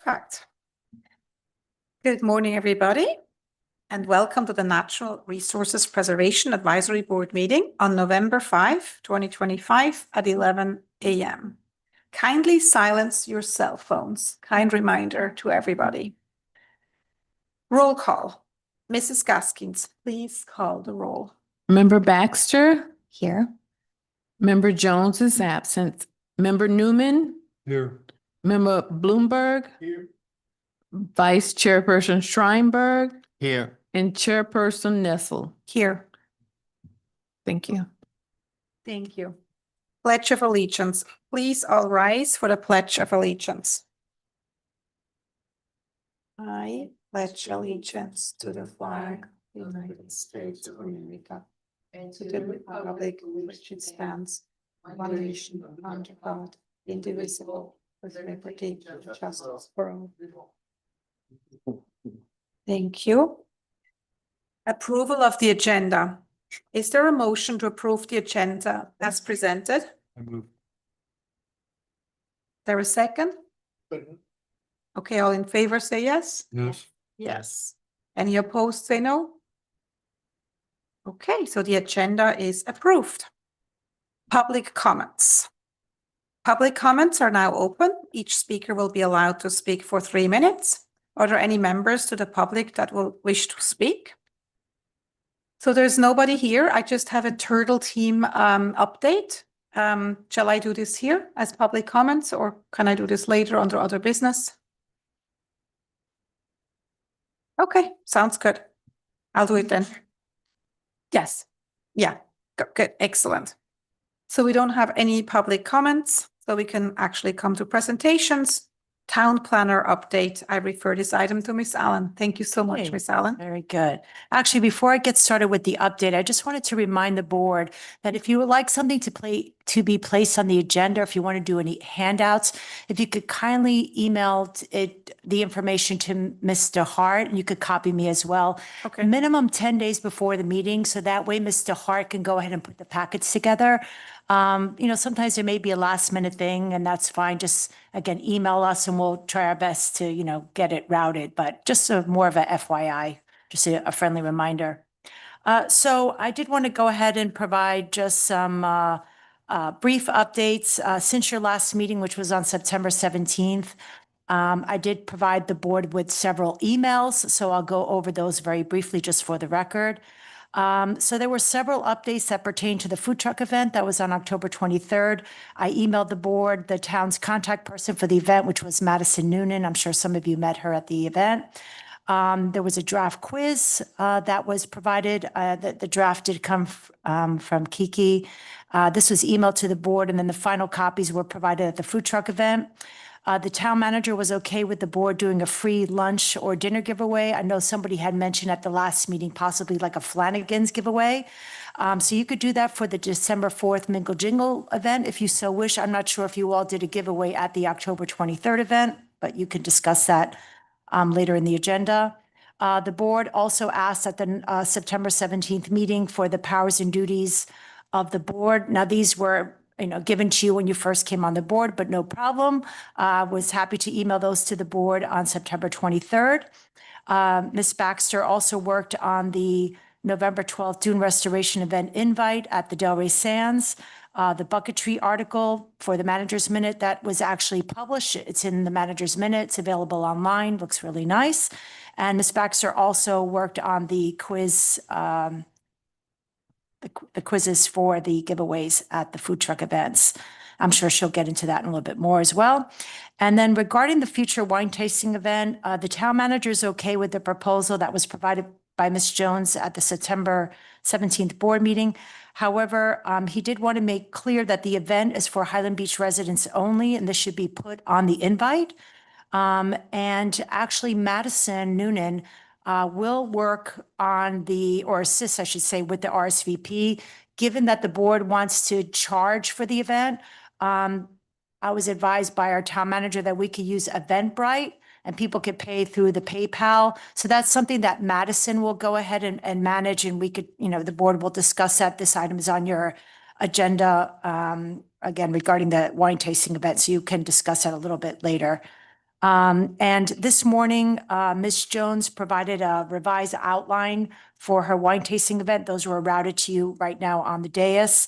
Perfect. Good morning, everybody, and welcome to the Natural Resources Preservation Advisory Board meeting on November 5, 2025 at 11 a.m. Kindly silence your cell phones. Kind reminder to everybody. Roll call. Mrs. Gaskins, please call the roll. Member Baxter? Here. Member Jones is absent. Member Newman? Here. Member Bloomberg? Here. Vice Chairperson Schreienberg? Here. And Chairperson Nessel. Here. Thank you. Thank you. Pledge of Allegiance. Please all rise for the Pledge of Allegiance. I pledge allegiance to the flag of the United States of America and to the republic for which it stands, one nation under God, indivisible, with liberty and justice for all. Thank you. Approval of the agenda. Is there a motion to approve the agenda as presented? I move. There a second? Okay, all in favor say yes? Yes. Yes. Any opposed say no? Okay, so the agenda is approved. Public comments. Public comments are now open. Each speaker will be allowed to speak for 3 minutes. Are there any members to the public that will wish to speak? So there's nobody here. I just have a Turtle Team update. Shall I do this here as public comments, or can I do this later under other business? Okay, sounds good. I'll do it then. Yes. Yeah, good, excellent. So we don't have any public comments, so we can actually come to presentations. Town planner update. I refer this item to Ms. Allen. Thank you so much, Okay. Ms. Allen. Very good. Actually, before I get started with the update, I just wanted to remind the board that if you would like something to be placed on the agenda, if you want to do any handouts, if you could kindly email the information to Mr. Hart, and you could copy me as well. Okay. Minimum 10 days before the meeting, so that way Mr. Hart can go ahead and put the packets together. Sometimes there may be a last minute thing, and that's fine. Just again, email us and we'll try our best to, get it routed, but just more of a FYI, just a friendly reminder. So I did want to go ahead and provide just some brief updates since your last meeting, which was on September 17th. I did provide the board with several emails, so I'll go over those very briefly just for the record. So there were several updates that pertain to the food truck event that was on October 23rd. I emailed the board, the town's contact person for the event, which was Madison Noonan. I'm sure some of you met her at the event. There was a draft quiz that was provided. The draft did come from Kiki. This was emailed to the board, and then the final copies were provided at the food truck event. The town manager was okay with the board doing a free lunch or dinner giveaway. I know somebody had mentioned at the last meeting, possibly like a Flanagan's giveaway. So you could do that for the December 4th Mingle Jingle event if you so wish. I'm not sure if you all did a giveaway at the October 23rd event, but you can discuss that later in the agenda. The board also asked at the September 17th meeting for the powers and duties of the board. Now, these were given to you when you first came on the board, but no problem. Was happy to email those to the board on September 23rd. Ms. Baxter also worked on the November 12th dune restoration event invite at the Delray Sands. The bucket tree article for the manager's minute that was actually published. It's in the manager's minute. It's available online. Looks really nice. And Ms. Baxter also worked on the quiz, the quizzes for the giveaways at the food truck events. I'm sure she'll get into that in a little bit more as well. And then regarding the future wine tasting event, the town manager is okay with the proposal that was provided by Ms. Jones at the September 17th board meeting. However, he did want to make clear that the event is for Highland Beach residents only, and this should be put on the invite. And actually, Madison Noonan will work on or assist, I should say, with the RSVP. Given that the board wants to charge for the event, I was advised by our town manager that we could use Eventbrite and people could pay through the PayPal. So that's something that Madison will go ahead and manage, and we could, the board will discuss that. This item is on your agenda, again, regarding the wine tasting event, so you can discuss that a little bit later. And this morning, Ms. Jones provided a revised outline for her wine tasting event. Those were routed to you right now on the dais.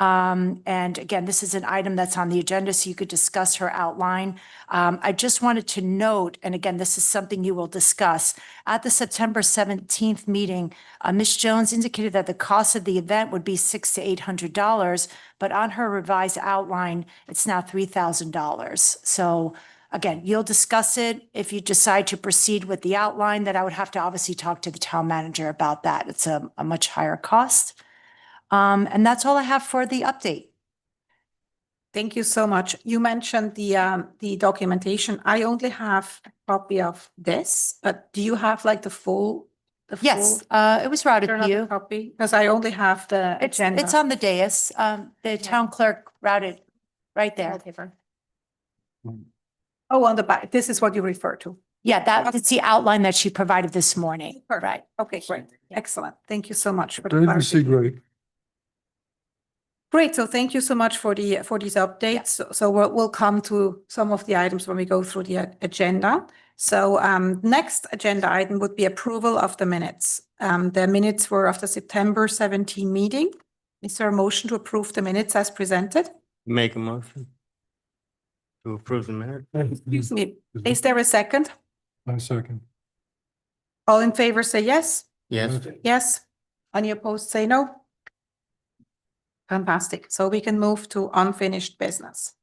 And again, this is an item that's on the agenda, so you could discuss her outline. I just wanted to note, and again, this is something you will discuss, at the September 17th meeting, Ms. Jones indicated that the cost of the event would be $600 to $800, but on her revised outline, it's now $3,000. So again, you'll discuss it. If you decide to proceed with the outline, then I would have to obviously talk to the town manager about that. It's a much higher cost. And that's all I have for the update. Thank you so much. You mentioned the documentation. I only have a copy of this, but do you have like the full? Yes, it was routed to you. Copy, because I only have the agenda. It's on the dais. The town clerk routed right there. Oh, on the back. This is what you refer to. Yeah, it's the outline that she provided this morning. Perfect. Right. Okay, great. Excellent. Thank you so much for the David clarification. Seagrave. Great. So thank you so much for these updates. So we'll come to some of the items when we go through the agenda. So next agenda item would be approval of the minutes. The minutes were of the September 17 meeting. Is there a motion to approve the minutes as presented? Make a motion to approve the minute. Excuse me. Is there a second? I second. All in favor say yes. Yes, Yes. Any opposed say no. Fantastic. So we can move to unfinished business.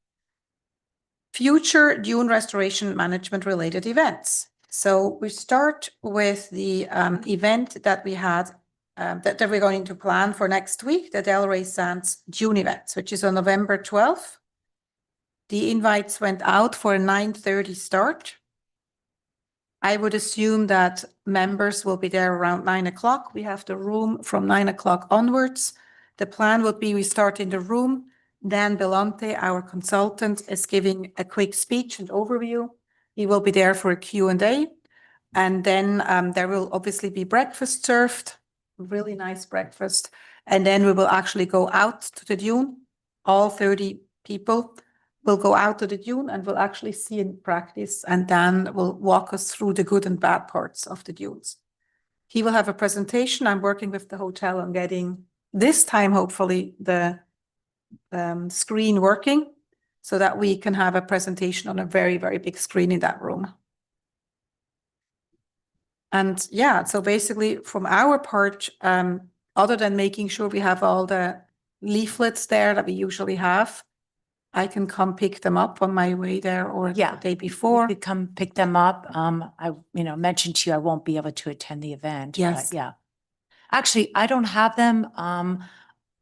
Future dune restoration management related events. So we start with the event that we had that we're going to plan for next week, the Delray Sands Dune event, which is on November 12th. The invites went out for a 9:30 start. I would assume that members will be there around 9 o'clock. We have the room from 9 o'clock onwards. The plan would be we start in the room. Dan Belonte, our consultant, is giving a quick speech and overview. He will be there for a Q&A. And then there will obviously be breakfast served, really nice breakfast. And then we will actually go out to the dune. All 30 people will go out to the dune and will actually see in practice. And Dan will walk us through the good and bad parts of the dunes. He will have a presentation. I'm working with the hotel on getting this time, hopefully, the screen working so that we can have a presentation on a very, very big screen in that room. And yeah, so basically from our part, other than making sure we have all the leaflets there that we usually have, I can come pick them up on my way there or the day before. You could come pick them up. I mentioned to you, I won't be able to attend the event. Yes. But yeah. Actually, I don't have them.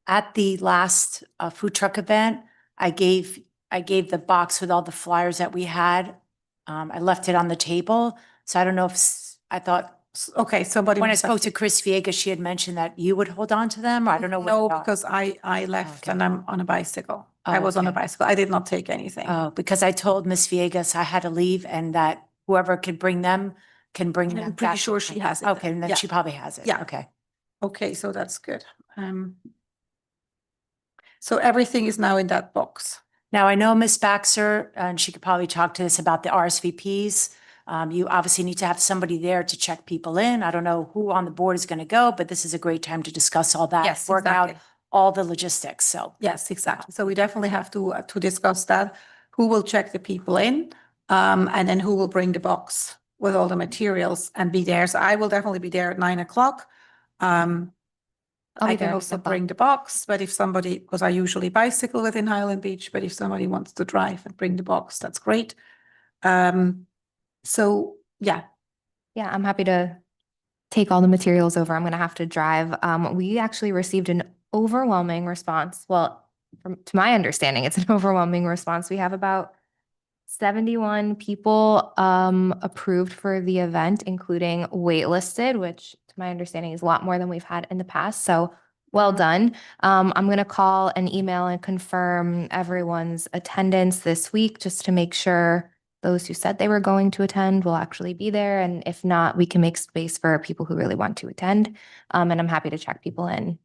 At the last food truck event, I gave the box with all the flyers that we had. I left it on the table. So I don't know if I thought, okay, somebody. when I spoke to Chris Viegas, she had mentioned that you would hold on to them, or I don't know. No, what they are. because I left Okay. and I'm on a bicycle. Oh, I was on a okay. bicycle. I did not take anything. Oh, because I told Miss Viegas I had to leave and that whoever could bring them can bring them. I'm pretty back. sure she has it. Okay, and then Yeah. she probably has it. Yeah. Okay. Okay, so that's good. So everything is now in that box. Now, I know Miss Baxter, and she could probably talk to us about the RSVPs. You obviously need to have somebody there to check people in. I don't know who on the board is going to go, but this is a great time to discuss all that. Yes, Work out exactly. all the logistics, so. Yes, exactly. So we definitely have to discuss that. Who will check the people in, and then who will bring the box with all the materials and be there. So I will definitely be there at 9 o'clock. I'll I be can there also as well. bring the box, but if somebody, because I usually bicycle within Highland Beach, but if somebody wants to drive and bring the box, that's great. So yeah, Yeah, I'm happy to take all the materials over. I'm going to have to drive. We actually received an overwhelming response. Well, to my understanding, it's an overwhelming response. We have about 71 people approved for the event, including waitlisted, which to my understanding is a lot more than we've had in the past. So well done. I'm going to call and email and confirm everyone's attendance this week just to make sure those who said they were going to attend will actually be there. And if not, we can make space for people who really want to attend. And I'm happy to check people in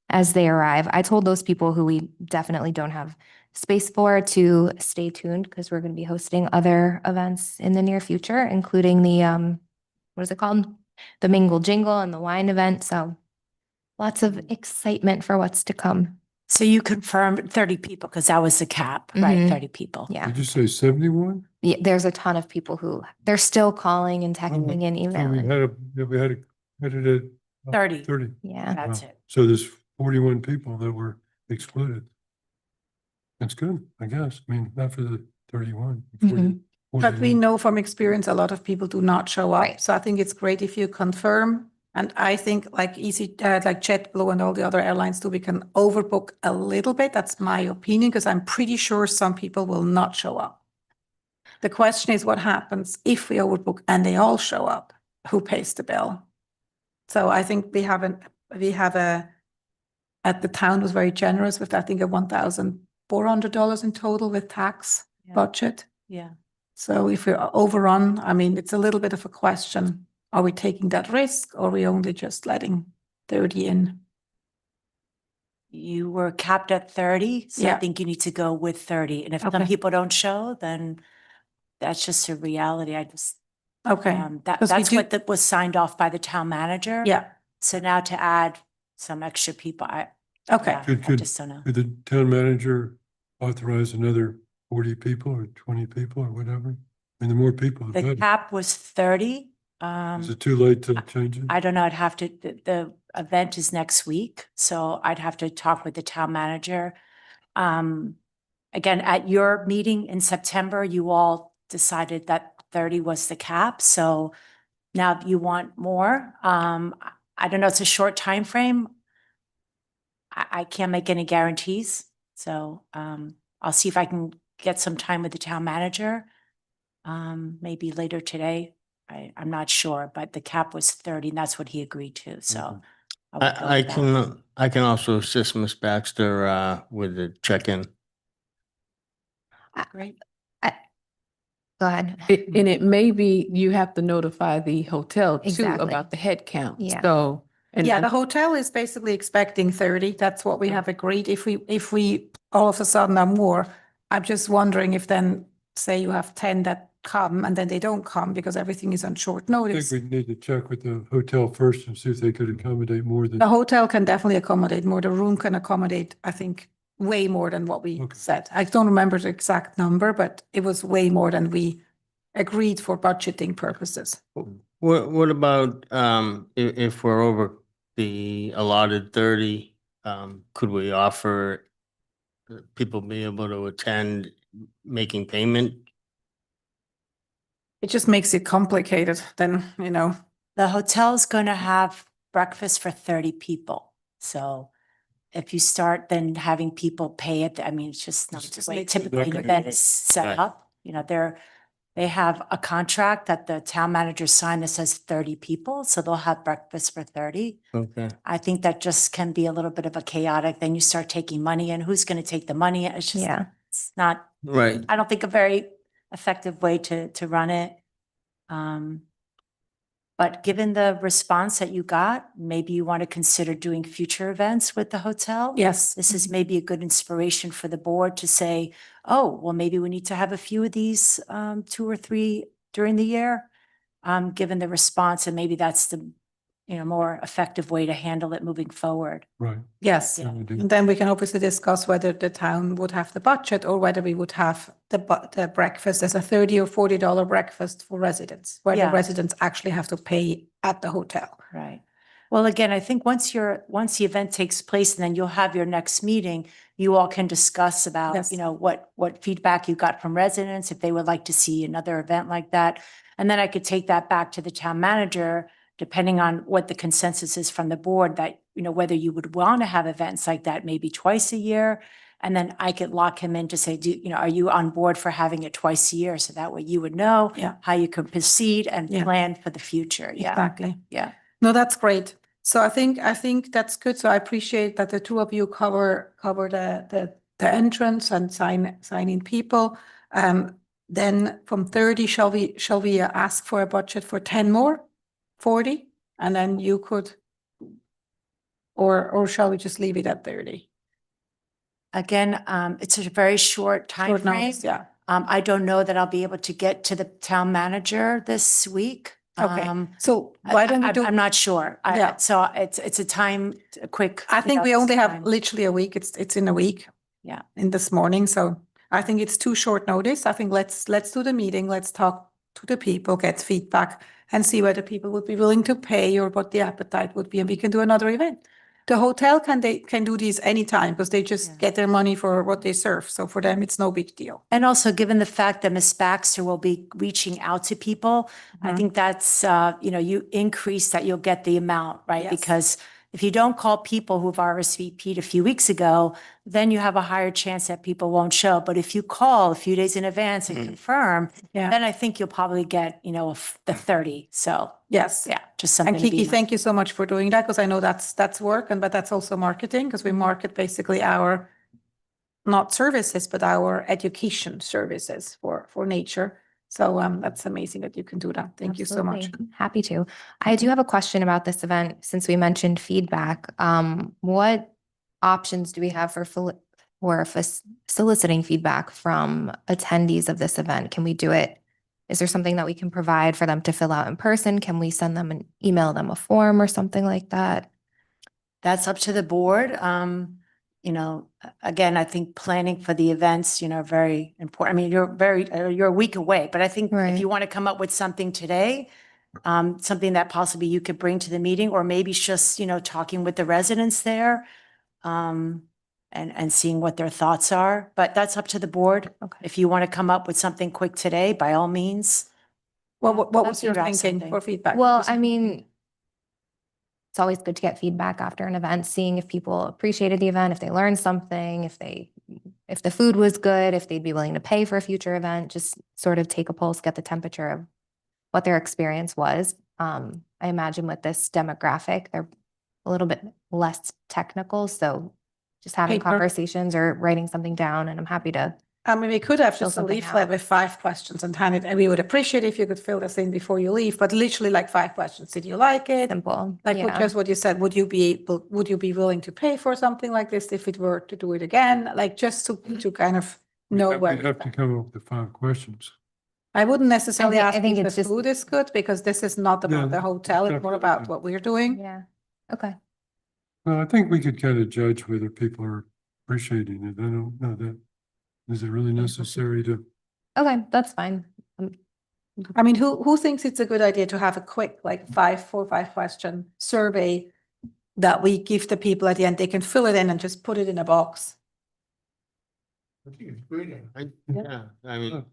as they arrive. I told those people who we definitely don't have space for to stay tuned because we're going to be hosting other events in the near future, including the, what is it called? The Mingle Jingle and the wine event. So lots of excitement for what's to come. So you confirmed 30 people because that was the cap, right? Mhm. 30 people. Yeah. Did you say 71? Yeah, there's a ton of people who they're still calling and texting and So we emailing. had it at 30. 30. Yeah. That's Wow. it. So there's 41 people that were excluded. That's good, I guess. I mean, not for the 31. 40, Mhm. But we 41. know from experience, a lot of people do not show up. Right. So I think it's great if you confirm. And I think like like JetBlue and all the other airlines do, we can overbook a little bit. That's my opinion, because I'm pretty sure some people will not show up. The question is what happens if we overbook and they all show up? Who pays the bill? So I think at the town was very generous with, I think, a $1,400 in total with tax Yeah. budget. Yeah. So if we overrun, I mean, it's a little bit of a question. Are we taking that risk or are we only just letting 30 in? You were capped at 30, so I Yeah. think you need to go with 30. And if some Okay. people don't show, then that's just a reality. I just, Okay, that, 'Cause we that's do- what that was signed off by the town manager. yeah, So now to add some extra people, okay. yeah, I Could- just don't know. Could the town manager authorize another 40 people or 20 people or whatever? I mean, the more people, the The better. cap was 30. Is it too late to change it? I don't know, I'd have to, the event is next week, so I'd have to talk with the town manager. Again, at your meeting in September, you all decided that 30 was the cap, so now you want more. I don't know, it's a short time frame. I can't make any guarantees, so I'll see if I can get some time with the town manager. Maybe later today. I'm not sure, but the cap was 30 and that's what he agreed to, so. would go I with that. I can also assist Ms. Baxter with the check-in. Great. Go ahead. And it may be, you have to notify the hotel too Exactly. about the head count. Yeah. So, and Yeah, the hotel is basically expecting 30. That's what we have agreed. If we all of a sudden are more, I'm just wondering if then, say you have 10 that come and then they don't come because everything is on short I notice. think we need to check with the hotel first and see if they could accommodate more than. The hotel can definitely accommodate more. The room can accommodate, I think, way more than what we Okay. said. I don't remember the exact number, but it was way more than we agreed for budgeting purposes. What about if we're over the allotted 30, could we offer people be able to attend making payment? It just makes it complicated then, The hotel's gonna have breakfast for 30 people, so if you start then having people pay it, I mean, it's just not It the just way makes it typically an Okay. event is set Right. up. They have a contract that the town manager signed that says 30 people, so they'll have breakfast for 30. Okay. I think that just can be a little bit of a chaotic, then you start taking money in, who's gonna take the money? It's just, Yeah. it's not, Right. I don't think a very effective way to run it. But given the response that you got, maybe you want to consider doing future events with the hotel. yes. This is maybe a good inspiration for the board to say, oh, well, maybe we need to have a few of these 2 or 3 during the year. Given the response, and maybe that's the more effective way to handle it moving forward. Right. Yes. Yeah. we do. And then we can obviously discuss whether the town would have the budget or whether we would have the breakfast as a $30 or $40 breakfast for residents, where the Yeah. residents actually have to pay at the hotel. Right. Well, again, I think once the event takes place and then you'll have your next meeting, you all can discuss about, Yes. what feedback you got from residents, if they would like to see another event like that. And then I could take that back to the town manager, depending on what the consensus is from the board, that, whether you would want to have events like that maybe twice a year. And then I could lock him in to say, are you on board for having it twice a year? So that way you would know Yeah. how you can proceed and Yeah. plan for the future. Yeah. Exactly. Yeah. No, that's great. So I think that's good. So I appreciate that the two of you cover the entrance and signing people. Then from 30, shall we ask for a budget for 10 more? 40? And then you could, or shall we just leave it at 30? Again, it's a very short time Short frame. notice, yeah. I don't know that I'll be able to get to the town manager this week. Okay, Um, so why don't we I'm- do? I'm not sure. Yeah. So it's a quick. I you think know, we only have time. literally a week. It's in a week. Yeah. In this morning, so I think it's too short notice. I think let's do the meeting. Let's talk to the people, get feedback, and see whether people would be willing to pay or what the appetite would be, and we can do another event. The hotel can do these anytime because they just Yeah. get their money for what they serve. So for them, it's no big deal. And also, given the fact that Ms. Baxter will be reaching out to people, I Mhm. think that's, you increase that you'll get the amount, right? Yes. Because if you don't call people who've RSVP'd a few weeks ago, then you have a higher chance that people won't show. But if you call a few days in advance and confirm, Yeah. then I think you'll probably get, the 30. So, Yes. yeah, just something And to be Kiki, mindful. thank you so much for doing that because I know that's work, but that's also marketing because we market basically our not services, but our education services for nature. So that's amazing that you can do that. Thank you so much. Absolutely. Happy to. I do have a question about this event, since we mentioned feedback. What options do we have for soliciting feedback from attendees of this event? Can we do it? Is there something that we can provide for them to fill out in person? Can we send them email them a form or something like that? That's up to the board. Again, I think planning for the events, very important. I mean, you're a week away, but I think if Right. you want to come up with something today, something that possibly you could bring to the meeting, or maybe just, talking with the residents there, and seeing what their thoughts are, but that's up to the board. Okay. If you want to come up with something quick today, by all means. Well, what I'll was your figure out thinking something. for feedback? Well, I mean, it's always good to get feedback after an event, seeing if people appreciated the event, if they learned something, if the food was good, if they'd be willing to pay for a future event, just sort of take a pulse, get the temperature of what their experience was. I imagine with this demographic, they're a little bit less technical, so just having Paper. conversations or writing something down, and I'm happy to. I mean, we could have Fill just a something leaflet out. with 5 questions and hand it, and we would appreciate if you could fill this in before you leave, but literally like 5 questions. Did you like it? Simple. Like yeah. just what you said, would you be willing to pay for something like this if it were to do it again? Like just to kind of know where. We'd have to come up with 5 questions. I wouldn't necessarily I ask think if it's the just- food is good because this is not Yeah, about the hotel, it's more definitely. about what we're doing. Yeah. Okay. Well, I think we could kind of judge whether people are appreciating it. I don't know that. Is it really necessary to? Okay, that's fine. I mean, who thinks it's a good idea to have a quick, like 4 or 5 question survey that we give the people at the end? They can fill it in and just put it in a box. Yeah, I mean,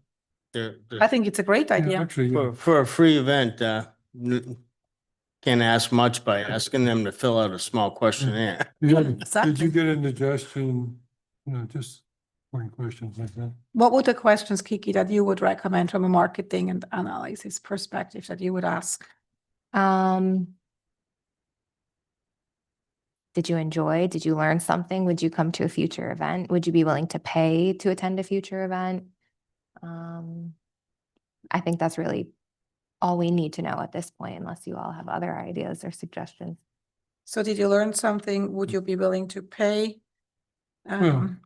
I think it's a great Yeah, idea. actually, yeah. for a free event, can't ask much by asking them to fill out a small questionnaire. Yeah, Did Exactly. you get a suggestion, just 20 questions like that? What would the questions, Kiki, that you would recommend from a marketing and analysis perspective that you would ask? Did you enjoy? Did you learn something? Would you come to a future event? Would you be willing to pay to attend a future event? I think that's really all we need to know at this point, unless you all have other ideas or suggestions. So did you learn something? Would you be willing to pay? I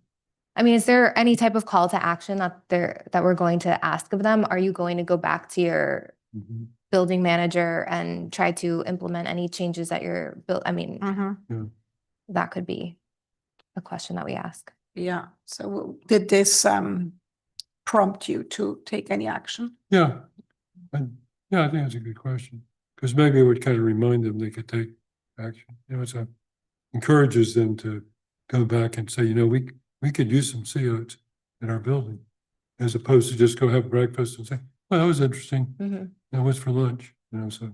mean, is there any type of call to action that we're going to ask of them? Are you going to go back to your Mhm. building manager and try to implement any changes that your I mean, Mhm. that could be a question that we ask. Yeah, so did this prompt you to take any action? Yeah. I think that's a good question. Because maybe it would kind of remind them they could take action. It's encourages them to go back and say, we could use some COs in our building. As opposed to just go have breakfast and say, well, that was interesting. That was for lunch, so. So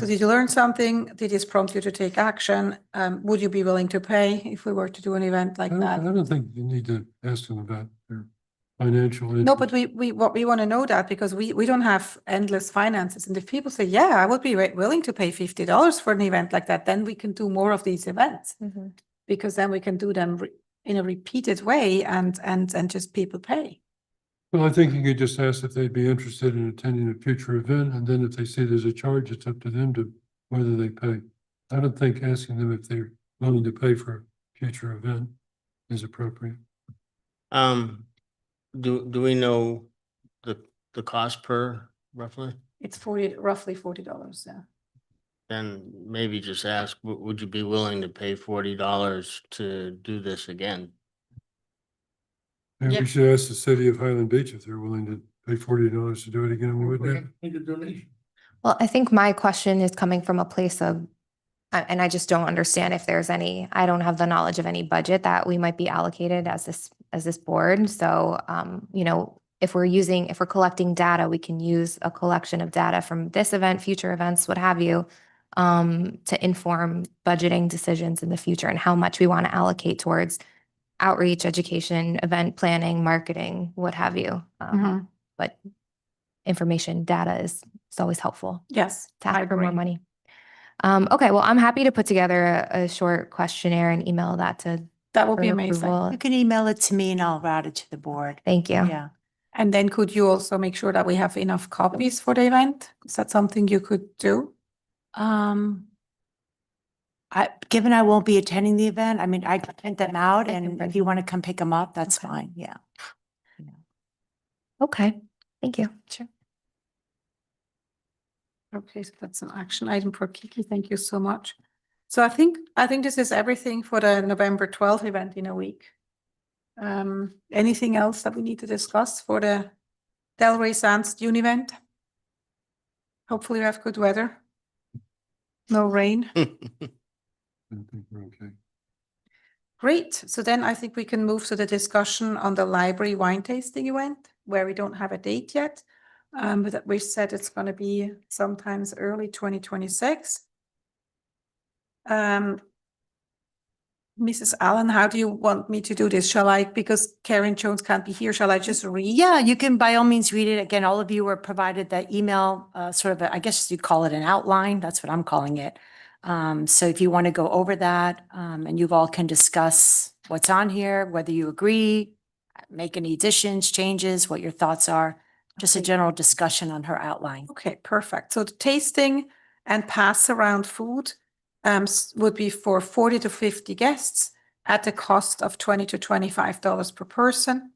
Yeah. did you learn something? Did this prompt you to take action? Would you be willing to pay if we were to do an event like I that? don't think you need to ask them about their financial. No, interest. but we want to know that because we don't have endless finances. And if people say, yeah, I would be willing to pay $50 for an event like that, then we can do more of these events because then we can do them in a repeated way and just people pay. Well, I think you could just ask if they'd be interested in attending a future event, and then if they see there's a charge, it's up to them to whether they pay. I don't think asking them if they're willing to pay for a future event is appropriate. Do we know the cost per roughly? It's roughly $40, yeah. Then maybe just ask, would you be willing to pay $40 to do this again? Maybe Yeah. we should ask the city of Highland Beach if they're willing to pay $40 to do it again. We would have. Make a donation. Well, I think my question is coming from a place of, and I just don't understand if there's any, I don't have the knowledge of any budget that we might be allocated as this board. So, if we're collecting data, we can use a collection of data from this event, future events, what have you, to inform budgeting decisions in the future and how much we want to allocate towards outreach, education, event planning, marketing, what have you. Mhm. But information, data is always helpful Yes, to I ask for more agree. money. Okay, well, I'm happy to put together a short questionnaire and email that to That would for be amazing. approval. You can email it to me and I'll route it to the board. Thank you. Yeah. And then could you also make sure that we have enough copies for the event? Is that something you could do? Given I won't be attending the event, I mean, I can print them out I can and print if you them. want to come pick them up, that's Okay. fine. Yeah. Okay, thank you. Sure. Okay, so that's an action item for Kiki. Thank you so much. So I think this is everything for the November 12th event in a week. Anything else that we need to discuss for the Delray Sands Dune event? Hopefully we have good weather. No rain. I think we're okay. Great. So then I think we can move to the discussion on the library wine tasting event, where we don't have a date yet. But that we said it's going to be sometimes early 2026. Mrs. Allen, how do you want me to do this? Shall I, because Karen Jones can't be here, shall I just read? Yeah, you can by all means read it. Again, all of you were provided that email, I guess you call it an outline. That's what I'm calling it. So if you want to go over that, and you all can discuss what's on here, whether you agree, make any additions, changes, what your thoughts are, just a Okay. general discussion on her outline. Okay, perfect. So the tasting and pass around food would be for 40 to 50 guests at the cost of $20 to $25 per person.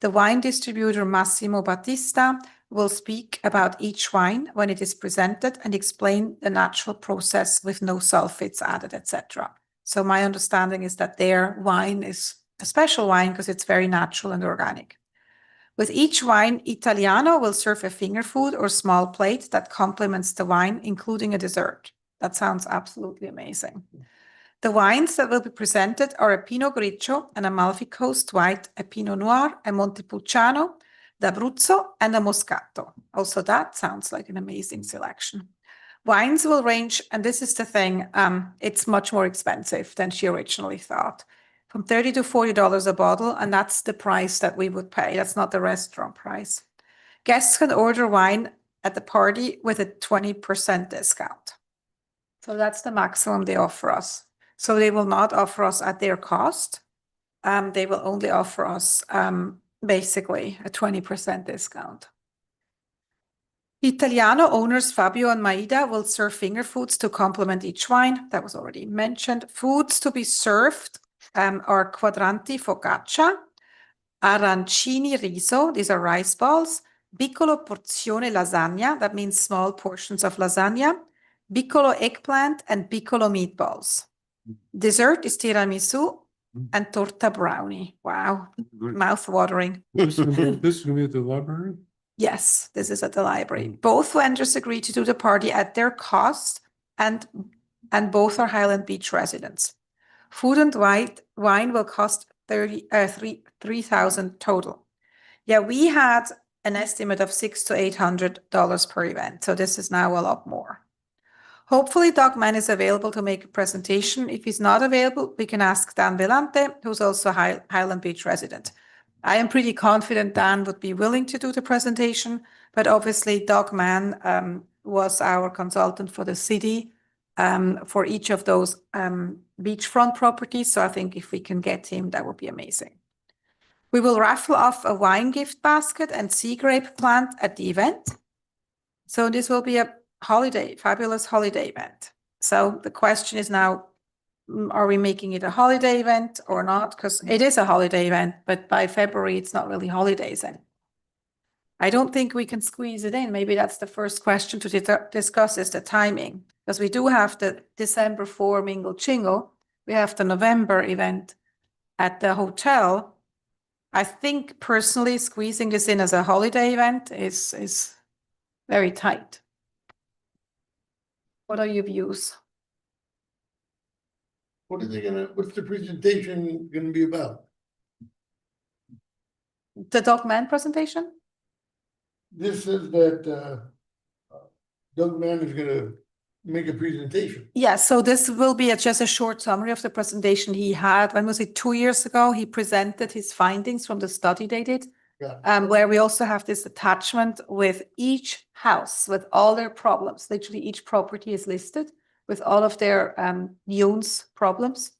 The wine distributor Massimo Battista will speak about each wine when it is presented and explain the natural process with no sulfates added, etc. So my understanding is that their wine is a special wine because it's very natural and organic. With each wine, Italiano will serve a finger food or small plate that complements the wine, including a dessert. That sounds absolutely amazing. The wines that will be presented are a Pinot Grigio, an Amalfi Coast White, a Pinot Noir, a Montepulciano, d'Abruzzo, and a Moscato. Also, that sounds like an amazing selection. Wines will range, and this is the thing, it's much more expensive than she originally thought, from $30 to $40 a bottle, and that's the price that we would pay. That's not the restaurant price. Guests can order wine at the party with a 20% discount. So that's the maximum they offer us. So they will not offer us at their cost. They will only offer us basically a 20% discount. Italiano owners Fabio and Maida will serve finger foods to complement each wine. That was already mentioned. Foods to be served are quadranti focaccia, arancini riso, these are rice balls, piccolo porzione lasagna, that means small portions of lasagna, piccolo eggplant, and piccolo meatballs. Dessert is tiramisu and torta brownie. Wow, mouth-watering. This is gonna be at the library? Yes, this is at the library. Both vendors agree to do the party at their cost, and both are Highland Beach residents. Food and wine will cost $3,000 total. Yeah, we had an estimate of $600 to $800 per event, so this is now a lot more. Hopefully, Doug Mann is available to make a presentation. If he's not available, we can ask Dan Velante, who's also a Highland Beach resident. I am pretty confident Dan would be willing to do the presentation, but obviously Doug Mann was our consultant for the city for each of those beachfront properties. So I think if we can get him, that would be amazing. We will raffle off a wine gift basket and sea grape plant at the event. So this will be a fabulous holiday event. So the question is now, are we making it a holiday event or not? Because it is a holiday event, but by February, it's not really holidays then. I don't think we can squeeze it in. Maybe that's the first question to discuss is the timing. Because we do have the December 4 Mingle Chingle. We have the November event at the hotel. I think personally squeezing this in as a holiday event is very tight. What are your views? What's the presentation gonna be about? The Dog Man presentation? This says that, Doug Mann is gonna make a presentation. Yeah, so this will be just a short summary of the presentation he had. When was it? 2 years ago, he presented his findings from the study they did. Yeah. Where we also have this attachment with each house, with all their problems. Literally, each property is listed with all of their Yoon's problems.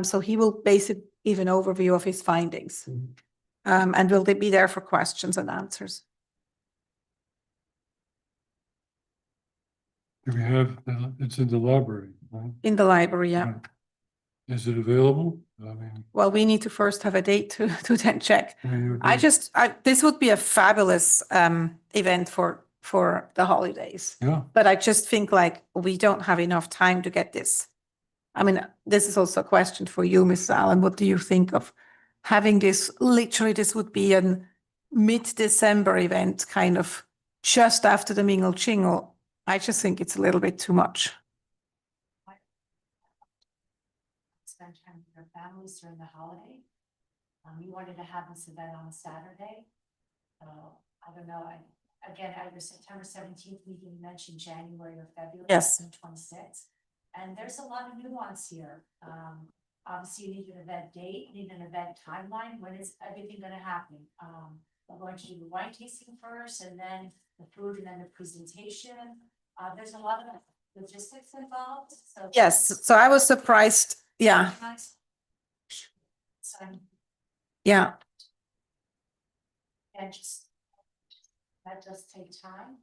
So he will basically give an overview of his findings. And will they be there for questions and answers? Do we have, it's in the library, right? In the library, yeah. Right. Is it available? I mean, Well, we need to first have a date to then check. I mean, This would be a fabulous event for the holidays. yeah, But I just think like we don't have enough time to get this. I mean, this is also a question for you, Ms. Allen. What do you think of having this? Literally, this would be a mid-December event, kind of just after the Mingle Chingle. I just think it's a little bit too much. Spend time with their families during the holiday. We wanted to have this event on a Saturday. I don't know, again, either September 17th, we can mention January or February. Yes. 26th. And there's a lot of nuance here. Obviously, you need an event date, you need an event timeline. When is everything gonna happen? We're going to do the wine tasting first and then the food and then the presentation. There's a lot of logistics involved, so. Yes, so I was surprised. Yeah, So, yeah. and just, that does take time.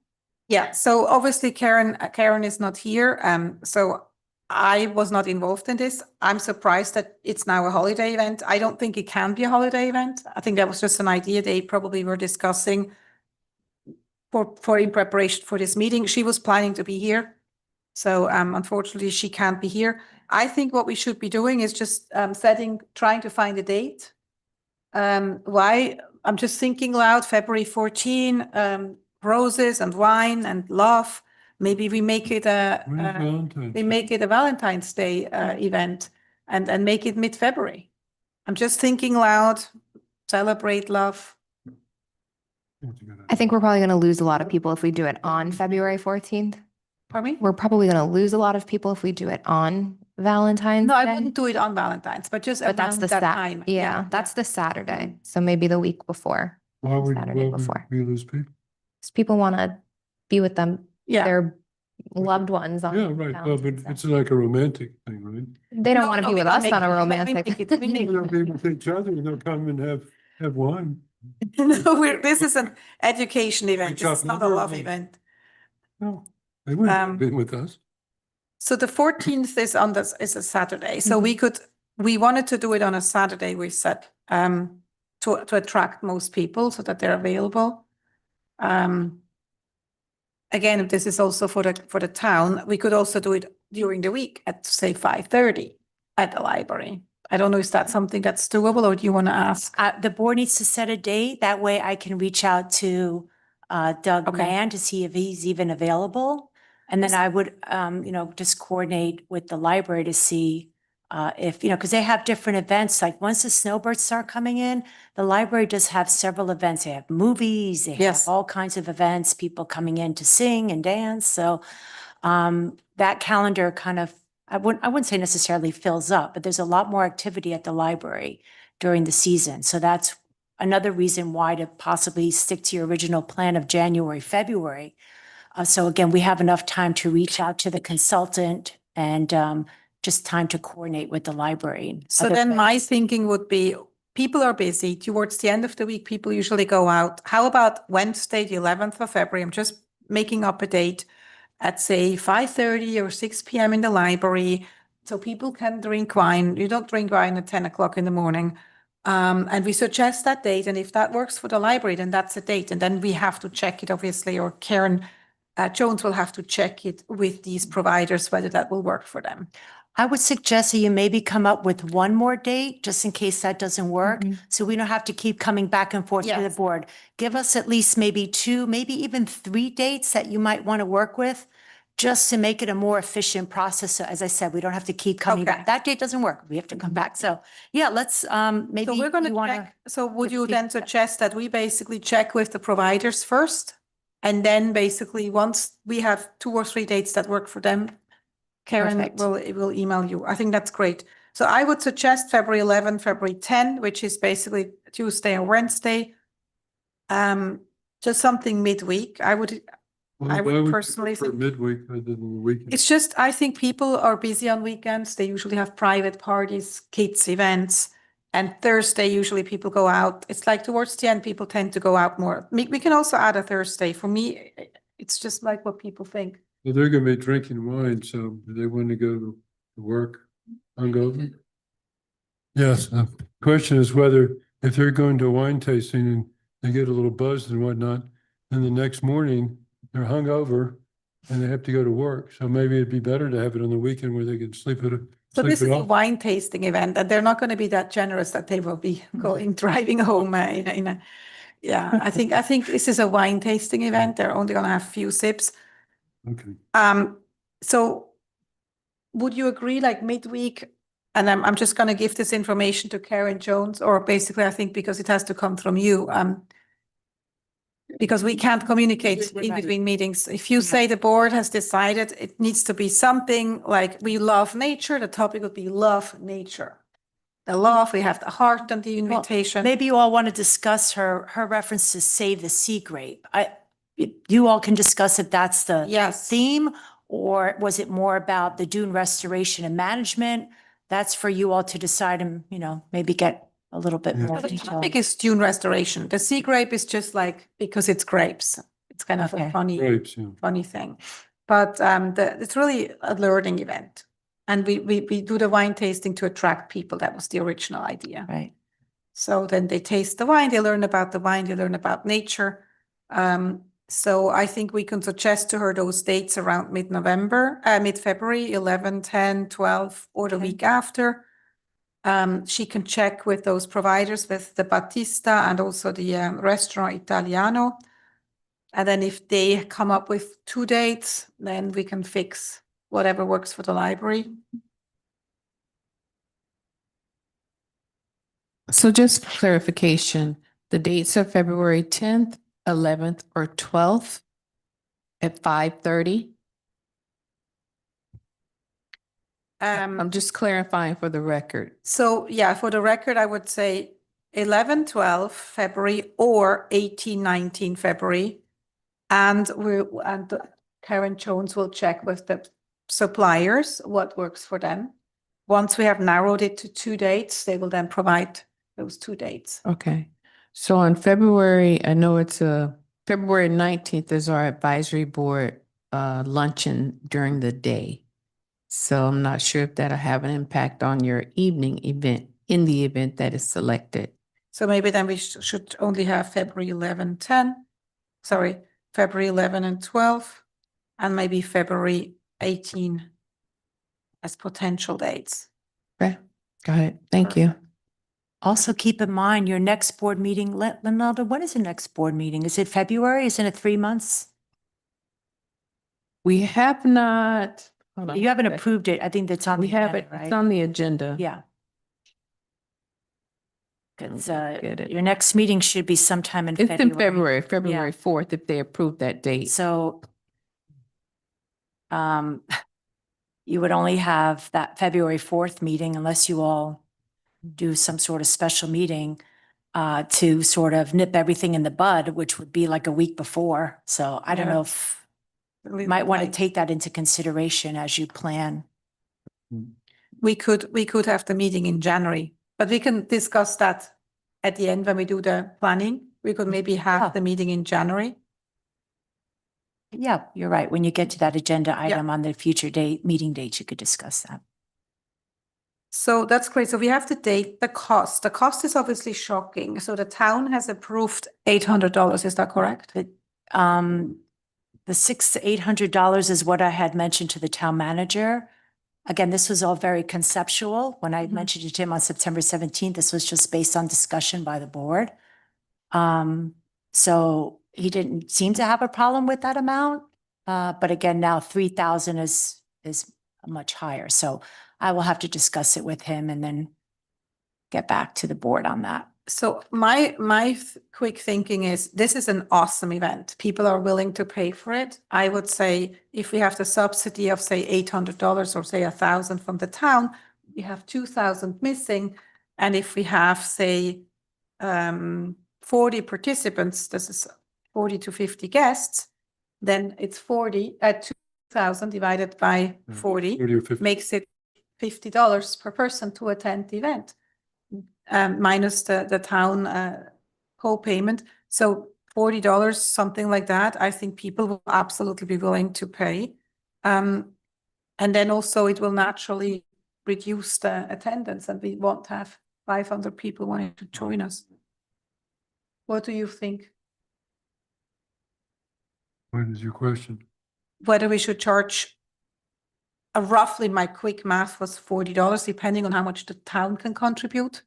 Yeah, so obviously Karen is not here. So I was not involved in this. I'm surprised that it's now a holiday event. I don't think it can be a holiday event. I think that was just an idea they probably were discussing for in preparation for this meeting. She was planning to be here. So unfortunately she can't be here. I think what we should be doing is just trying to find a date. Why? I'm just thinking loud, February 14, roses and wine and love. Maybe we make it a Valentine's Day event and make it mid-February. I'm just thinking loud, celebrate love. I think we're probably going to lose a lot of people if we do it on February 14th. Pardon me? We're probably going to lose a lot of people if we do it on Valentine's No, I Day. wouldn't do it on Valentine's, but just But that's around the that Sat- time. Yeah, that's the Saturday. So maybe the week before. why would Saturday before. we lose people? 'Cause people want to be with them, Yeah. their loved ones on Yeah, right, well, but Valentine's Day. it's like a romantic thing, right? They don't No, want to no, be we with can us make on a it- we romantic. make it- we make They'll be with each other, they'll come and have wine. No, this is an education event. Chop It's not a liver, love right. event. No, they wouldn't Um, have been with us. So the 14th is is a Saturday. So we wanted to do it on a Saturday, we said, to attract most people so that they're available. Again, if this is also for the town, we could also do it during the week at say 5:30 at the library. I don't know, is that something that's doable or do you want to ask? The board needs to set a date. That way I can reach out to Doug Okay. Mann to see if he's even available. And then I would, just coordinate with the library to see if, because they have different events. Like once the snowbirds start coming in, the library does have several events. They have movies, they have Yes. all kinds of events, people coming in to sing and dance. So that calendar kind of, I wouldn't say necessarily fills up, but there's a lot more activity at the library during the season. So that's another reason why to possibly stick to your original plan of January, February. So again, we have enough time to reach out to the consultant and just time to coordinate with the library. and So other then my events. thinking would be, people are busy. Towards the end of the week, people usually go out. How about Wednesday, the 11th of February? I'm just making up a date at say 5:30 or 6 p.m. in the library. So people can drink wine. You don't drink wine at 10 o'clock in the morning. And we suggest that date. And if that works for the library, then that's the date. And then we have to check it, obviously, or Karen Jones will have to check it with these providers, whether that will work for them. I would suggest that you maybe come up with one more date, just in case that doesn't work. So we don't have to keep coming back and forth to the Yes. board. Give us at least maybe 2, maybe even 3 dates that you might want to work with, just to make it a more efficient process. So as I said, we don't have to keep coming Okay. back. That date doesn't work. We have to come back. So yeah, let's, maybe So we're going you to wanna- check. So would you proceed then with that. suggest that we basically check with the providers first? And then basically, once we have 2 or 3 dates that work for them, Karen Perfect. will email you. I think that's great. So I would suggest February 11, February 10, which is basically Tuesday or Wednesday. Just something midweek. I would Why would would you personally prefer think- midweek rather than the weekend? It's just, I think people are busy on weekends. They usually have private parties, kids events. And Thursday, usually people go out. It's like towards the end, people tend to go out more. We can also add a Thursday. For me, it's just like what people think. Well, they're gonna be drinking wine, so do they want to go to work hungover? Yes, the question is whether if they're going to wine tasting and they get a little buzzed and whatnot, then the next morning they're hungover and they have to go to work. So maybe it'd be better to have it on the weekend where they can sleep it. So sleep this it is a off. wine tasting event, and they're not going to be that generous that they will be going driving home in a yeah. I think this is a wine tasting event. They're only going to have a few sips. Okay. So would you agree, like midweek? And I'm just going to give this information to Karen Jones, or basically, I think because it has to come from you. Because we can't communicate in Right. between meetings. If you say the board has decided it needs to be something like we love nature, the topic would be love nature. The love, we have the heart and the invitation. Maybe you all want to discuss her reference to Save the Sea Grape. You all can discuss if that's the Yes. theme, or was it more about the dune restoration and management? That's for you all to decide and, maybe get a little bit Yeah. more The detail. topic is dune restoration. The sea grape is just like, because it's grapes. It's kind of Okay. a Grapes, yeah. funny thing. But it's really a learning event. And we do the wine tasting to attract people. That was the original idea. Right. So then they taste the wine, they learn about the wine, they learn about nature. So I think we can suggest to her those dates around mid-February, 11, 10, 12, or the Okay. week after. She can check with those providers, with the Battista and also the Restaurant Italiano. And then if they come up with 2 dates, then we can fix whatever works for the library. So just for clarification, the dates are February 10th, 11th, or 12th at 5:30. I'm just clarifying for the record. So yeah, for the record, I would say 11, 12 February or 18, 19 February. And Karen Jones will check with the suppliers what works for them. Once we have narrowed it to 2 dates, they will then provide those 2 dates. Okay. So on February, I know it's February 19th is our advisory board luncheon during the day. So I'm not sure if that'll have an impact on your evening event in the event that is selected. So maybe then we should only have February 11, 10, February 11 and 12, and maybe February 18 as potential dates. Okay, got it. Thank you. Also, keep in mind your next board meeting, Linalda, when is the next board meeting? Is it February? Isn't it 3 months? We have not. hold on You haven't a sec. approved it. I think that's on We the have agenda, it. It's right? on the agenda. Yeah. Because Get it. your next meeting should be sometime in It's February. in February 4th, if they approve that date. So you would only have that February 4th meeting unless you all do some sort of special meeting to sort of nip everything in the bud, which would be like a week before. So I don't Yeah. know if you might want to take that into consideration as you plan. We could have the meeting in January, but we can discuss that at the end when we do the planning. We could maybe Yeah. have the meeting in January. Yeah, you're right. When you get to that agenda item on the future date, meeting dates, you could discuss that. So that's great. So we have the date, the cost. The cost is obviously shocking. So the town has approved $800. Is that correct? The $600 to $800 is what I had mentioned to the town manager. Again, this was all very conceptual. When I Mhm. mentioned it to him on September 17th, this was just based on discussion by the board. So he didn't seem to have a problem with that amount. But again, now 3,000 is much higher. So I will have to discuss it with him and then get back to the board on that. So my quick thinking is this is an awesome event. People are willing to pay for it. I would say if we have the subsidy of say $800 or say 1,000 from the town, we have 2,000 missing. And if we have say 40 participants, this is 40 to 50 guests, then it's 2,000 divided by 40 40 or 50. makes it $50 per person to attend the event. Minus the town co-payment. So $40, something like that. I think people will absolutely be willing to pay. And then also it will naturally reduce the attendance and we won't have 500 people wanting to join us. What do you think? What is your question? Whether we should charge roughly my quick math was $40, depending on how much the town can contribute.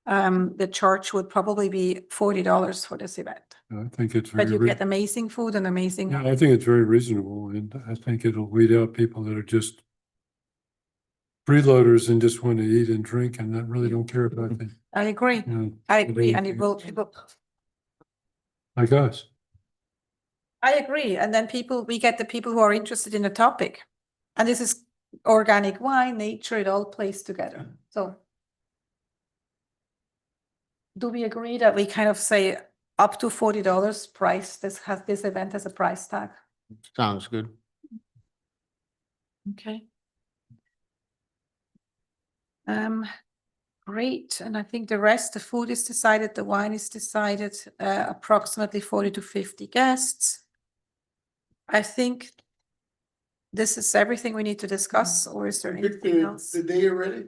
The charge would probably be $40 for this event. I think it's But very, you get amazing food and amazing. yeah, I think it's very reasonable, and I think it'll weed out people that are just freeloaders and just want to eat and drink and that really don't care about the, I agree. you know, I agree. And it will, like us. I agree. And then we get the people who are interested in the topic. And this is organic wine, nature, it all plays together. So do we agree that we kind of say up to $40 price, this event has a price tag? Sounds good. Okay. Great. And I think the rest, the food is decided, the wine is decided, approximately 40 to 50 guests. I think this is everything we need to discuss, or is there Pick anything else? the day already?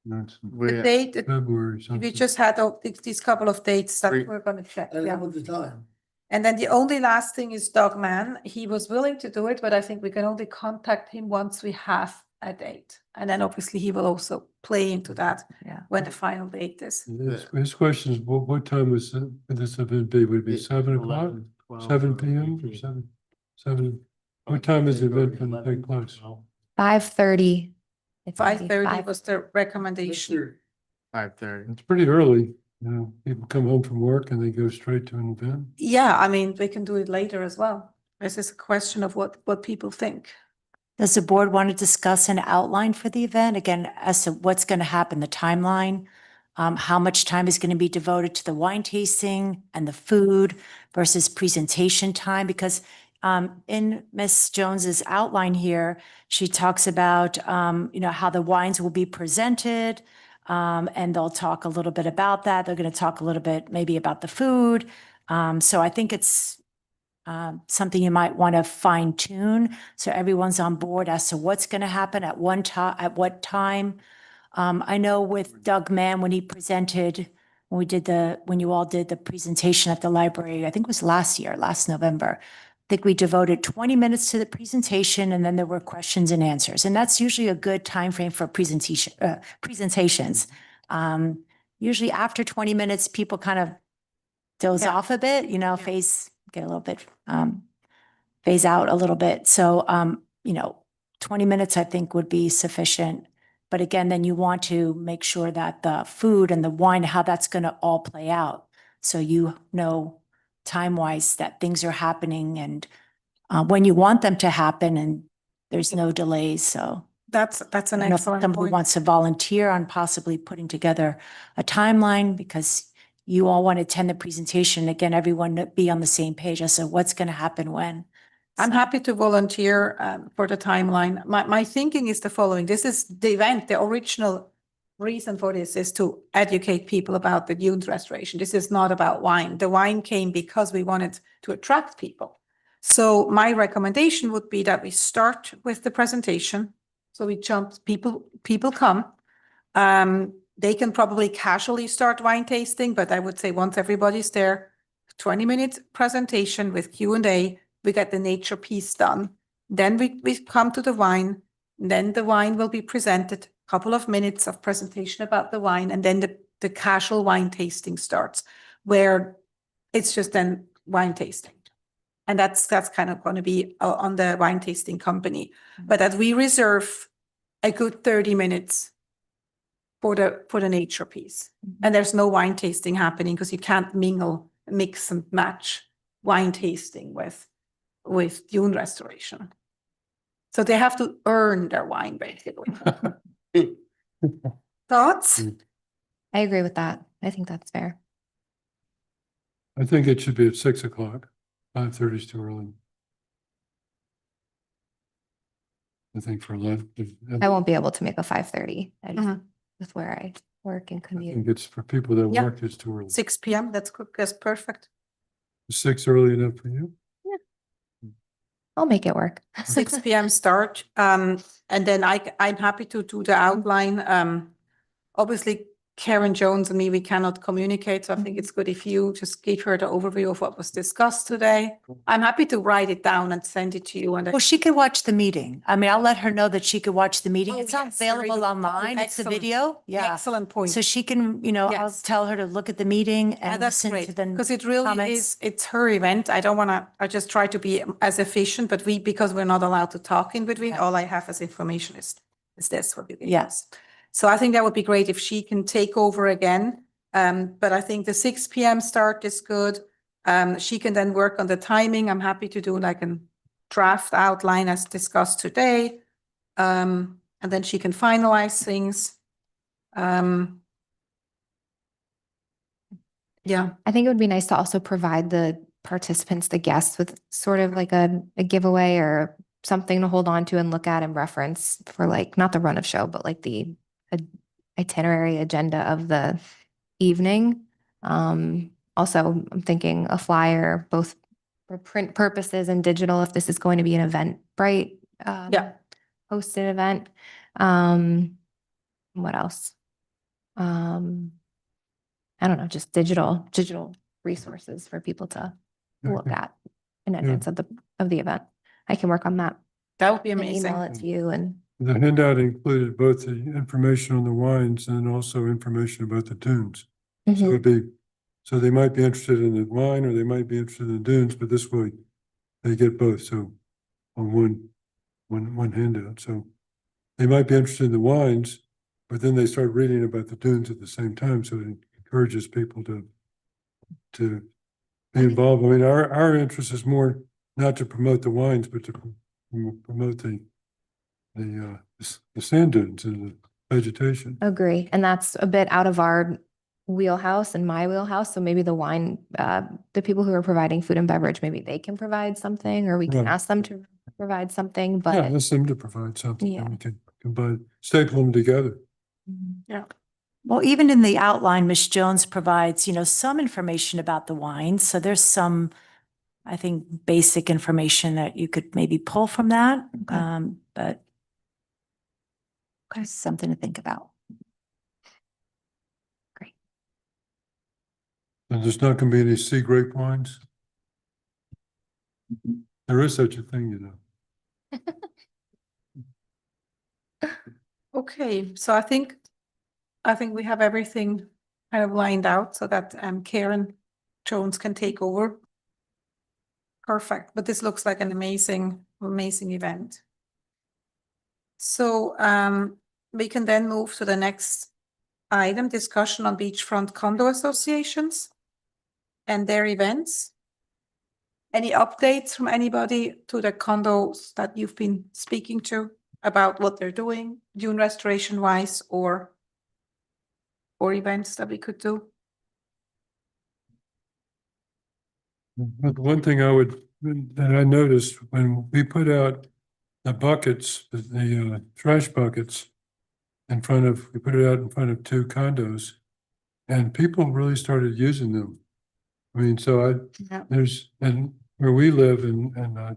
That's The date, February we something. just had these couple of dates that Great. we're gonna check, And yeah. how about the time? And then the only last thing is Doug Mann. He was willing to do it, but I think we can only contact him once we have a date. And then obviously he will also play into that Yeah. when the final date is. His question is, what time would this event be? Would it be 7 o'clock? 7 p.m. or 7? What time is the event going to take place? 5:30. It's gonna be 5:30 5. was the recommendation. Sure. 5:30. It's pretty early. You know, people come home from work and they go straight to an event. Yeah, I mean, we can do it later as well. This is a question of what people think. Does the board want to discuss an outline for the event? Again, as to what's going to happen, the timeline, how much time is going to be devoted to the wine tasting and the food versus presentation time? Because in Ms. Jones's outline here, she talks about, how the wines will be presented. And they'll talk a little bit about that. They're going to talk a little bit maybe about the food. So I think it's something you might want to fine tune so everyone's on board as to what's going to happen at what time. I know with Doug Mann, when he presented, when you all did the presentation at the library, I think it was last November. I think we devoted 20 minutes to the presentation and then there were questions and answers. And that's usually a good time frame for presentations. Usually after 20 minutes, people kind of doze Yeah. off a bit, Yeah. get a little bit, phase out a little bit. So, 20 minutes I think would be sufficient. But again, then you want to make sure that the food and the wine, how that's going to all play out. So you know, time-wise that things are happening and when you want them to happen and there's no delays. So That's I an don't know if excellent somebody point. wants to volunteer on possibly putting together a timeline because you all want to attend the presentation. Again, everyone be on the same page as to what's going to happen when. I'm happy to volunteer for the timeline. My thinking is the following. This is the event, the original reason for this is to educate people about the dunes restoration. This is not about wine. The wine came because we wanted to attract people. So my recommendation would be that we start with the presentation. So we people come. They can probably casually start wine tasting, but I would say once everybody's there, 20-minute presentation with Q&A, we get the nature piece done. Then we come to the wine, then the wine will be presented, couple of minutes of presentation about the wine, and then the casual wine tasting starts, where it's just then wine tasting. And that's kind of going to be on the wine tasting company. But that we reserve a good 30 minutes for the nature piece. And there's no wine tasting happening because you can't mix and match wine tasting with dune restoration. So they have to earn their wine, basically. Thoughts? I agree with that. I think that's fair. I think it should be at 6 o'clock. 5:30 is too early. I think for lunch. I won't be able to make a 5:30. I just, Mhm. with where I work and I think commute. it's for people that Yeah. work, it's too early. 6 p.m. That's good. That's perfect. Is 6 early enough for you? I'll make it work. 6 p.m. start. And then I'm happy to do the outline. Obviously, Karen Jones and me, we cannot communicate. So I think it's good if you just give her the overview of what was discussed today. I'm happy to write it down and send it to you. And Well, she could watch the meeting. I mean, I'll let her know that she could watch the meeting. Oh, It's not yes, very available good. online. It's a Excellent. video. Yeah. Excellent point. So she can, I'll Yes. tell her to look at the meeting Yeah, and that's listen to great, the because it really comments. is, it's her event. I don't want to, I just try to be as efficient, but because we're not allowed to talk in between, Okay. all I have as information is this, what you gave Yes. us. So I think that would be great if she can take over again. But I think the 6 p.m. start is good. She can then work on the timing. I'm happy to do like a draft outline as discussed today. And then she can finalize things. Yeah. I think it would be nice to also provide the participants, the guests, with sort of like a giveaway or something to hold on to and look at and reference for, like, not the run of show, but like the itinerary agenda of the evening. Also, I'm thinking a flyer, both for print purposes and digital, if this is going to be an Eventbrite Yeah. hosted event. What else? I don't know, just digital resources for people to look at in advance of the event. I can work on that That would be and email amazing. it to you. And The handout included both the information on the wines and also information about the dunes. So it'd be, so they might be interested in the wine or they might be interested in the dunes, but this way they get both. So on one handout. So they might be interested in the wines, but then they start reading about the dunes at the same time. So it encourages people to be involved. I mean, our interest is more not to promote the wines, but to promote the sand dunes and the vegetation. agree. And that's a bit out of our wheelhouse and my wheelhouse. So maybe the wine, the people who are providing food and beverage, maybe they can provide something, or we can Right. ask them to provide something, Yeah, but ask them to provide something, Yeah. and we can combine, staple them together. Well, even in the outline, Ms. Jones provides, some information about the wine. So there's some, I think, basic information that you could maybe pull from that. Okay. But that's something to think about. And there's not gonna be any sea grape wines? There is such a thing, you know. Okay, so I think we have everything kind of lined out so that Karen Jones can take over. Perfect, but this looks like an amazing event. So we can then move to the next item, discussion on beachfront condo associations and their events. Any updates from anybody to the condos that you've been speaking to about what they're doing, dune restoration wise, or events that we could do? But one thing that I noticed when we put out the buckets, the trash buckets we put it out in front of 2 condos, and people really started using them. I mean, so Yeah. and where we live in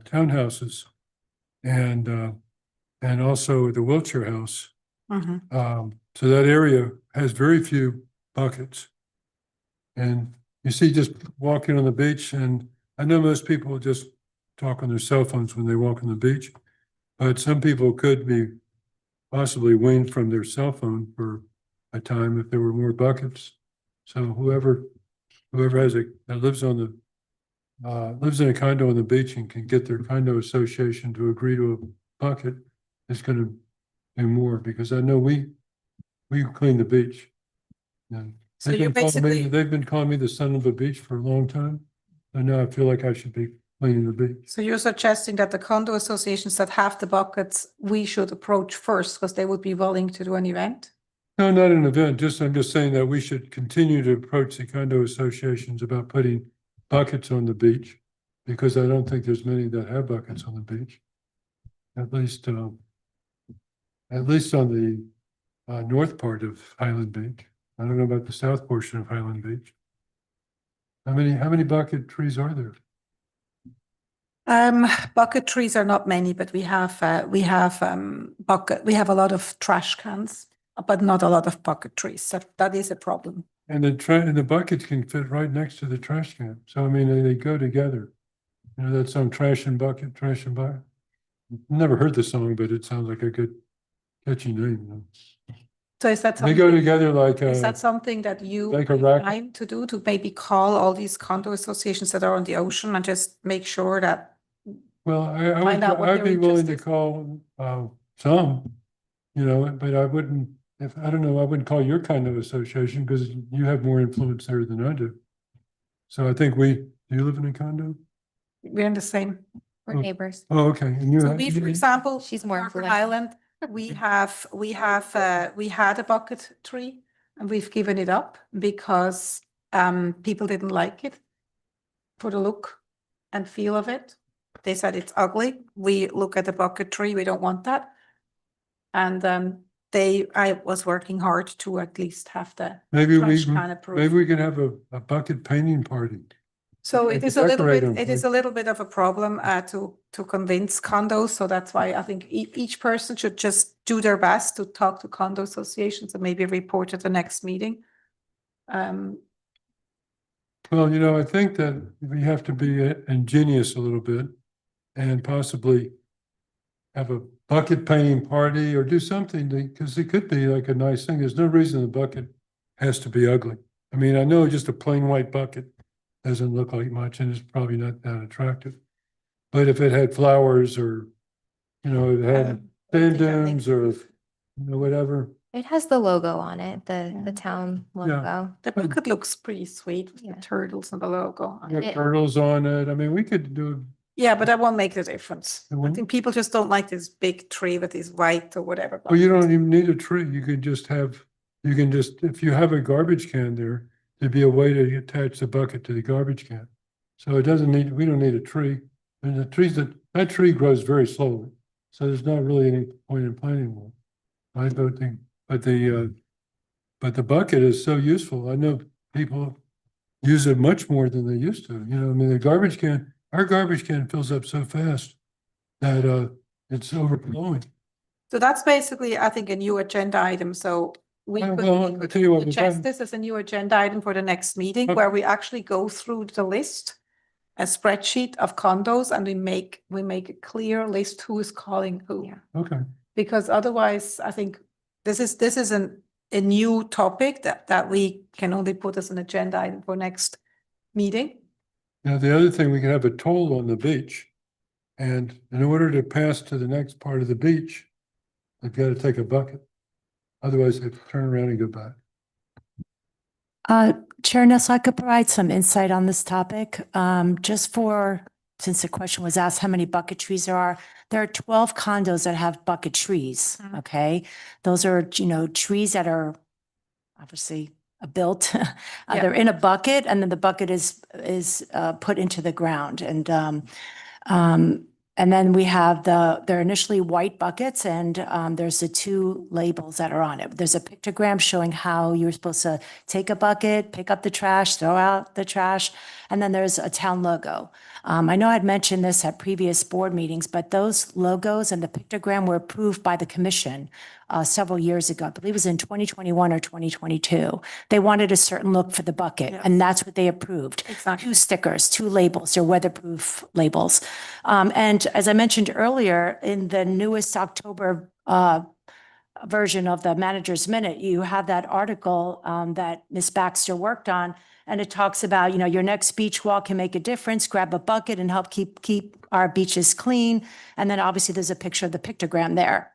townhouses, and and also the wheelchair house. Mhm. So that area has very few buckets. And you see just walking on the beach, and I know most people just talk on their cell phones when they walk on the beach, but some people could be possibly weaned from their cell phone for a time if there were more buckets. So whoever has that lives on the, lives in a condo on the beach and can get their condo association to agree to a bucket is gonna do more, because I know we clean the beach. And So they've you're been calling me- basically, They've been calling me the son of the beach for a long time. And now I feel like I should be cleaning the beach. so you're suggesting that the condo associations that have the buckets, we should approach first because they would be willing to do an event? No, not an event, I'm just saying that we should continue to approach the condo associations about putting buckets on the beach. Because I don't think there's many that have buckets on the beach. At least on the north part of Highland Beach. I don't know about the south portion of Highland Beach. How many bucket trees are there? Bucket trees are not many, but we have we have a lot of trash cans, but not a lot of bucket trees. That is a problem. And the buckets can fit right next to the trash can. So I mean, they go together. You know, that song Trash and Bucket, Trash and Bucket. Never heard the song, but it sounds like a good catchy name. You know? So is that They go something, together like is that something that you like a have racket. time to do, to maybe call all these condo associations that are on the ocean and just make sure that, Well, Find out what I'd their be willing to interest is. call some, you know, but I wouldn't, I don't know, I wouldn't call your kind of association because you have more influence there than I do. So I think do you live in a condo? we're in the same. We're Oh. neighbors. Oh, okay. And you So have, we, for example, She's more Harbour influential. Island, we had a bucket tree and we've given it up because people didn't like it for the look and feel of it. They said it's ugly. We look at the bucket tree, we don't want that. And I was working hard to at least have the maybe trash can approved. maybe we can have a bucket painting party. So Okay, it to is a little decorate bit, 'em, it is right? a little bit of a problem to convince condos. So that's why I think each person should just do their best to talk to condo associations and maybe report at the next meeting. Well, you know, I think that we have to be ingenious a little bit and possibly have a bucket painting party or do something because it could be like a nice thing. There's no reason the bucket has to be ugly. I mean, I know just a plain white bucket doesn't look like much and it's probably not that attractive. But if it had flowers or, you know, it had sand dunes or, you know, whatever. It has the logo on it, the town logo. The bucket looks pretty sweet with Yeah. the turtles and the logo. Got It- turtles on it. I mean, we could do, Yeah, but that won't make the difference. It I won't? think people just don't like this big tree with this white or whatever. well, you bucket. don't even need a tree. You could just have, if you have a garbage can there, there'd be a way to attach the bucket to the garbage can. So we don't need a tree. And the trees that tree grows very slowly. So there's not really any point in planting one. I don't think, but the bucket is so useful. I know people use it much more than they used to. You know, I mean, our garbage can fills up so fast that it's overflowing. So that's basically, I think, a new agenda item. So we Well, could well, we I'll could tell you what, suggest this as a new agenda item for the next meeting Okay. where we actually go through the list, a spreadsheet of condos, and we make a clear list who is calling who. Yeah. Okay. Because otherwise, I think this is a new topic that we can only put as an agenda item for next meeting. Now, the other thing, we can have a toll on the beach. And in order to pass to the next part of the beach, they've got to take a bucket. Otherwise, they have to turn around and go back. Chair Nessel, I could provide some insight on this topic. Since the question was asked how many bucket trees there are 12 condos that have bucket trees, Mhm. okay? Those are, trees that are obviously built. Yeah. They're in a bucket and then the bucket is put into the ground. And then we have they're initially white buckets and there's the two labels that are on it. There's a pictogram showing how you're supposed to take a bucket, pick up the trash, throw out the trash. and then there's a town logo. I know I'd mentioned this at previous board meetings, but those logos and the pictogram were approved by the commission several years ago. I believe it was in 2021 or 2022. They wanted a certain look for the bucket, Yes. and that's what they approved. Exactly. 2 stickers, 2 labels, they're weatherproof labels. And as I mentioned earlier, in the newest October version of the Manager's Minute, you have that article that Ms. Baxter worked on, and it talks about, your next beach walk can make a difference. Grab a bucket and help keep our beaches clean. And then obviously there's a picture of the pictogram there.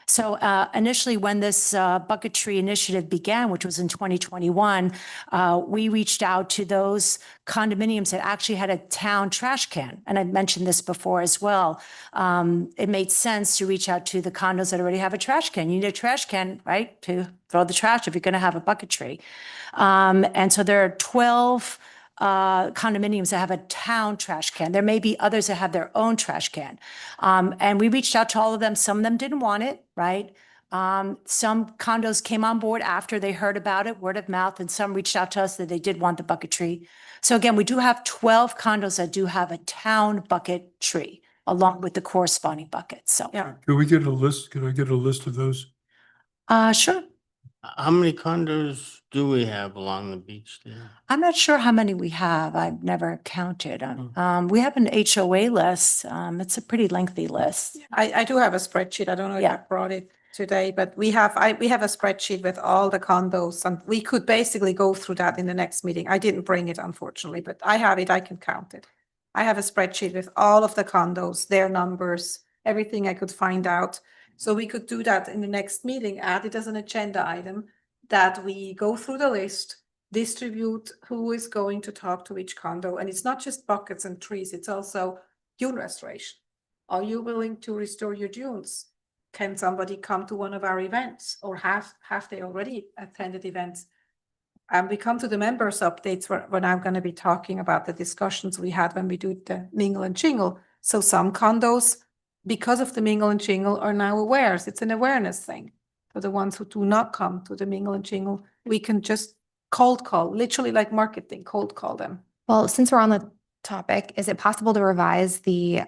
So initially, when this bucket tree initiative began, which was in 2021, we reached out to those condominiums that actually had a town trash can. And I mentioned this before as well. It made sense to reach out to the condos that already have a trash can. You need a trash can, right, to throw the trash if you're going to have a bucket tree. And so there are 12 condominiums that have a town trash can. There may be others that have their own trash can. And we reached out to all of them. Some of them didn't want it, right? Some condos came on board after they heard about it, word of mouth, and some reached out to us that they did want the bucket tree. So again, we do have 12 condos that do have a town bucket tree along with the corresponding buckets. So, Yeah. Can we get a list? Can I get a list of those? sure. How many condos do we have along the beach there? I'm not sure how many we have. I've never counted. We have an HOA list. It's a pretty lengthy list. I do have a spreadsheet. I don't know if I Yeah. brought it today, but we have a spreadsheet with all the condos, and we could basically go through that in the next meeting. I didn't bring it, unfortunately, but I have it. I can count it. I have a spreadsheet with all of the condos, their numbers, everything I could find out. So we could do that in the next meeting, add it as an agenda item, that we go through the list, distribute who is going to talk to each condo. And it's not just buckets and trees, it's also dune restoration. Are you willing to restore your dunes? Can somebody come to one of our events, or have they already attended events? And we come to the members updates where we're now going to be talking about the discussions we had when we do the mingle and jingle. So some condos, because of the mingle and jingle, are now aware. It's an awareness thing. For the ones who do not come to the mingle and jingle, we can just cold call, literally like marketing, cold call them. Well, since we're on the topic, is it possible to revise the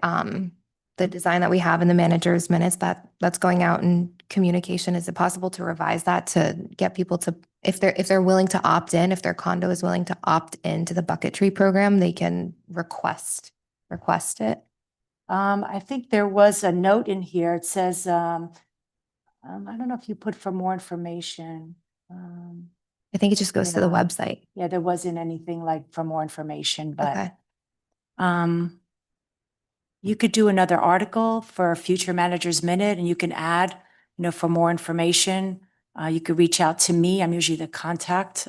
design that we have in the manager's minutes that's going out in communication? Is it possible to revise that to get people to, if they're willing to opt in, if their condo is willing to opt into the bucket tree program, they can request it? I think there was a note in here. It says, I don't know if you put for more information. I think it just goes to the Yeah. website. Yeah, there wasn't anything like for more information, but Okay. you could do another article for a future manager's minute, and you can add, for more information. You could reach out to me. I'm usually the contact.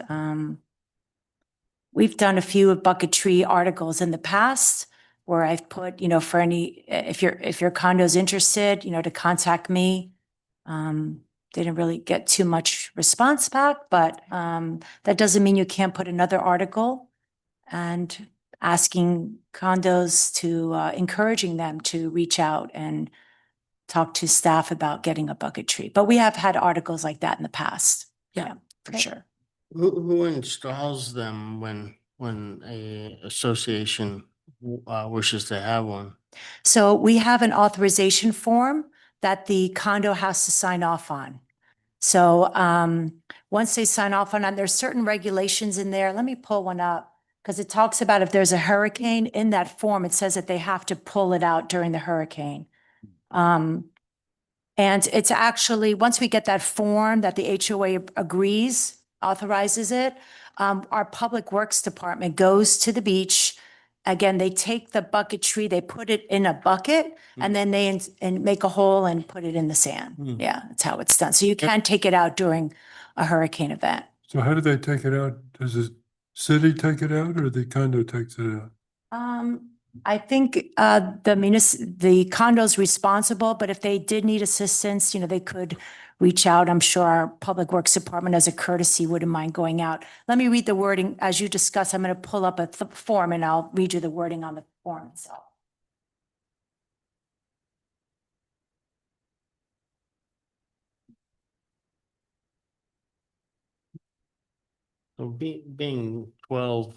We've done a few bucket tree articles in the past where I've put, for any, if your condo's interested, to contact me. Didn't really get too much response back, but that doesn't mean you can't put another article and asking condos to, encouraging them to reach out and talk to staff about getting a bucket tree. But we have had articles like that in the past. Yeah, for Great. sure. Who installs them when a association wishes to have one? So we have an authorization form that the condo has to sign off on. So once they sign off on it, there's certain regulations in there. Let me pull one up because it talks about if there's a hurricane in that form, it says that they have to pull it out during the hurricane. And it's actually, once we get that form that the HOA agrees, authorizes it, our Public Works Department goes to the beach. Again, they take the bucket tree, they put it in a bucket, and then they and make a hole and put it in the sand. Mm. Yeah, that's how it's done. So you can take it out during a hurricane event. So how do they take it out? Does the city take it out or the condo takes it out? I think the condo's responsible, but if they did need assistance, they could reach out. I'm sure our Public Works Department, as a courtesy, wouldn't mind going out. Let me read the wording as you discuss. I'm going to pull up a form and I'll read you the wording on the form itself. So being 12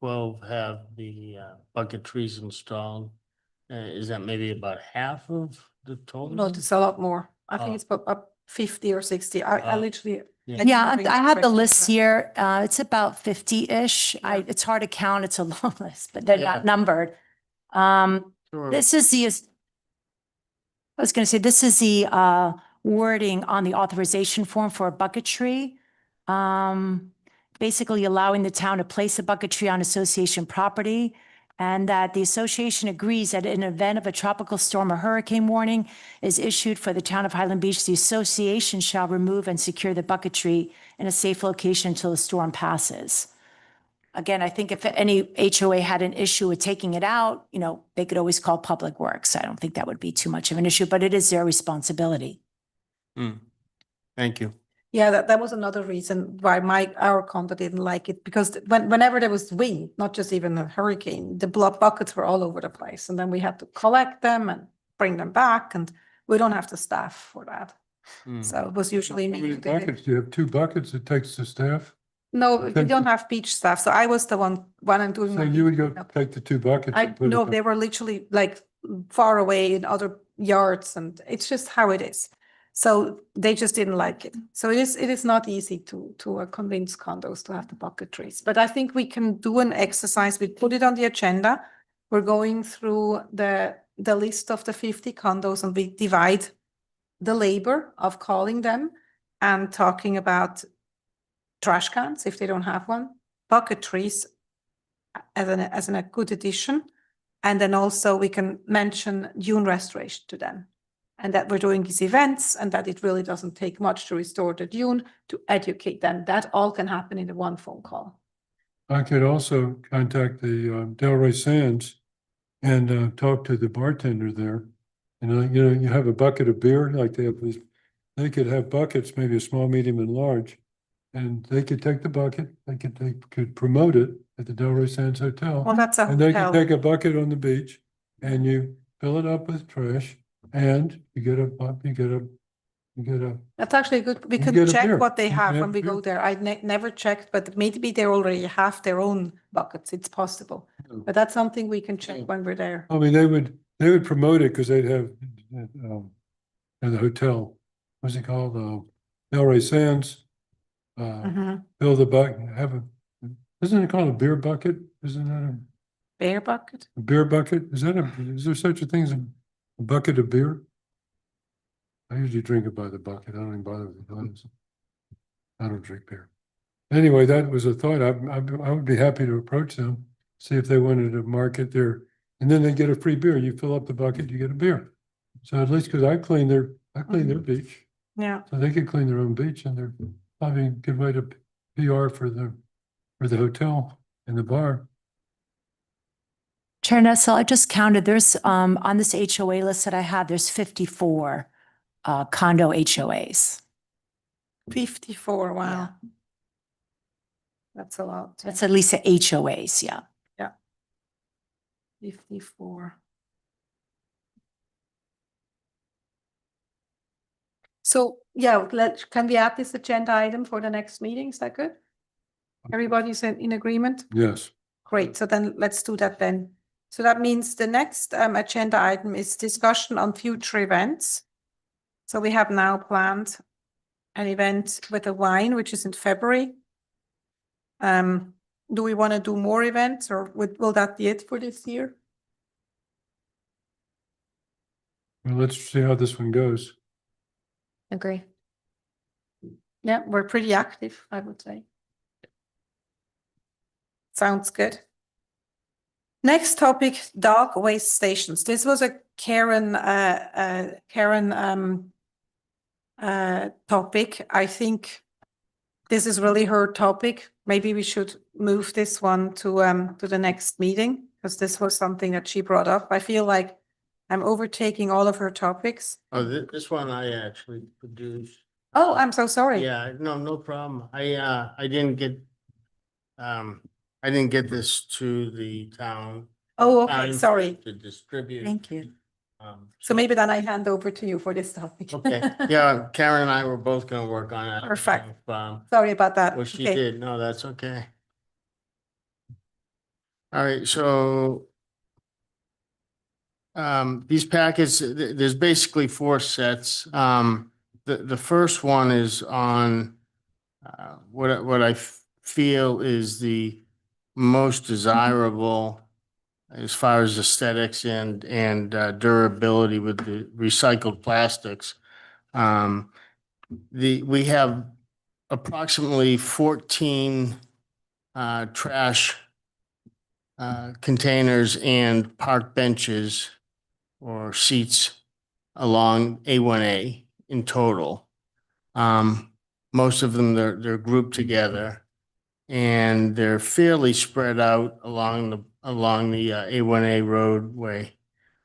12 have the bucket trees installed. Is that maybe about half of the total? No, it's a lot more. I think Oh. it's about 50 or 60. I Oh. literally. Yeah. didn't Yeah, bring I have the spreadsheet, list but- here. It's about 50-ish. It's hard to count. It's a long list, but they're Yeah. not numbered. Sure. This is I was going to say, this is the wording on the authorization form for a bucket tree. Basically allowing the town to place a bucket tree on association property, and that the association agrees that in event of a tropical storm or hurricane warning is issued for the town of Highland Beach, the association shall remove and secure the bucket tree in a safe location until the storm passes. Again, I think if any HOA had an issue with taking it out, they could always call Public Works. I don't think that would be too much of an issue, but it is their responsibility. Hmm. Thank you. Yeah, that was another reason why our condo didn't like it, because whenever there was wind, not just even a hurricane, the buckets were all over the place, and then we had to collect them and bring them back, and we don't have the staff for that. Hmm. So it was usually How me. many who did it. buckets? Do you have 2 buckets it takes the staff? No, we Thank don't you. have beach staff, so I was the one I'm doing. So my you would go beach cleanup. take the 2 buckets? and put it No, up. they were literally like far away in other yards, and it's just how it is. So they just didn't like it. So it is not easy to convince condos to have the bucket trees. But I think we can do an exercise. We put it on the agenda. We're going through the list of the 50 condos, and we divide the labor of calling them and talking about trash cans if they don't have one, bucket trees as a good addition. And then also we can mention dune restoration to them. And that we're doing these events, and that it really doesn't take much to restore the dune, to educate them. That all can happen in the one phone call. I could also contact the Delray Sands and talk to the bartender there. And you have a bucket of beer, like they could have buckets, maybe a small, medium, and large. And they could take the bucket, they could promote it at the Delray Sands Hotel. Well, that's a And they can hotel. take a bucket on the beach and you fill it up with trash and you get a, That's actually good. We You can get a check beer. what they You can have have when we go beer. there. I never checked, but maybe they already have their own buckets. It's possible. Oh. But that's something we can check when we're there. I mean, they would promote it because they'd have, in the hotel, what's it called? Delray Sands. Mhm. Fill the bucket, isn't it called a beer bucket? Isn't that Bear bucket? a beer bucket? Is there such a thing as a bucket of beer? I usually drink it by the bucket. I don't even bother with the glass. I don't drink beer. Anyway, that was a thought. I would be happy to approach them, see if they wanted to market their, and then they get a free beer. You fill up the bucket, you get a beer. So at least, because I clean their beach, Yeah. so they could clean their own beach, and they're having a good way to PR for the hotel and the bar. Chair Nessel, I just counted, there's, on this HOA list that I have, there's 54 condo HOAs. 54, wow. Yeah. That's a lot. That's at least the HOAs, yeah. 54. So, yeah, can we add this agenda item for the next meeting? Is that good? Everybody's in agreement? Yes. Great, so then let's do that then. So that means the next agenda item is discussion on future events. So we have now planned an event with a wine, which is in February. Do we want to do more events, or will that be it for this year? Well, let's see how this one goes. Agree. Yeah, we're pretty active, I would say. Sounds good. Next topic, dog waste stations. This was a Karen topic. I think this is really her topic. Maybe we should move this one to the next meeting, because this was something that she brought up. I feel like I'm overtaking all of her topics. Oh, this one I actually produced. Oh, I'm so sorry. Yeah, no problem. I didn't get this to the town. Oh, okay, time sorry. To distribute. Thank you. So maybe then I hand over to you for this topic. Okay, yeah, Karen and I were both gonna work on it. Perfect. If, Sorry about that. Well, she Okay. did. No, that's okay. All right, so these packets, there's basically 4 sets. The first one is on what I feel is the most desirable as far as aesthetics and durability with the recycled plastics. We have approximately 14 trash containers and park benches or seats along A1A in total. Most of them, they're grouped together and they're fairly spread out along the A1A roadway.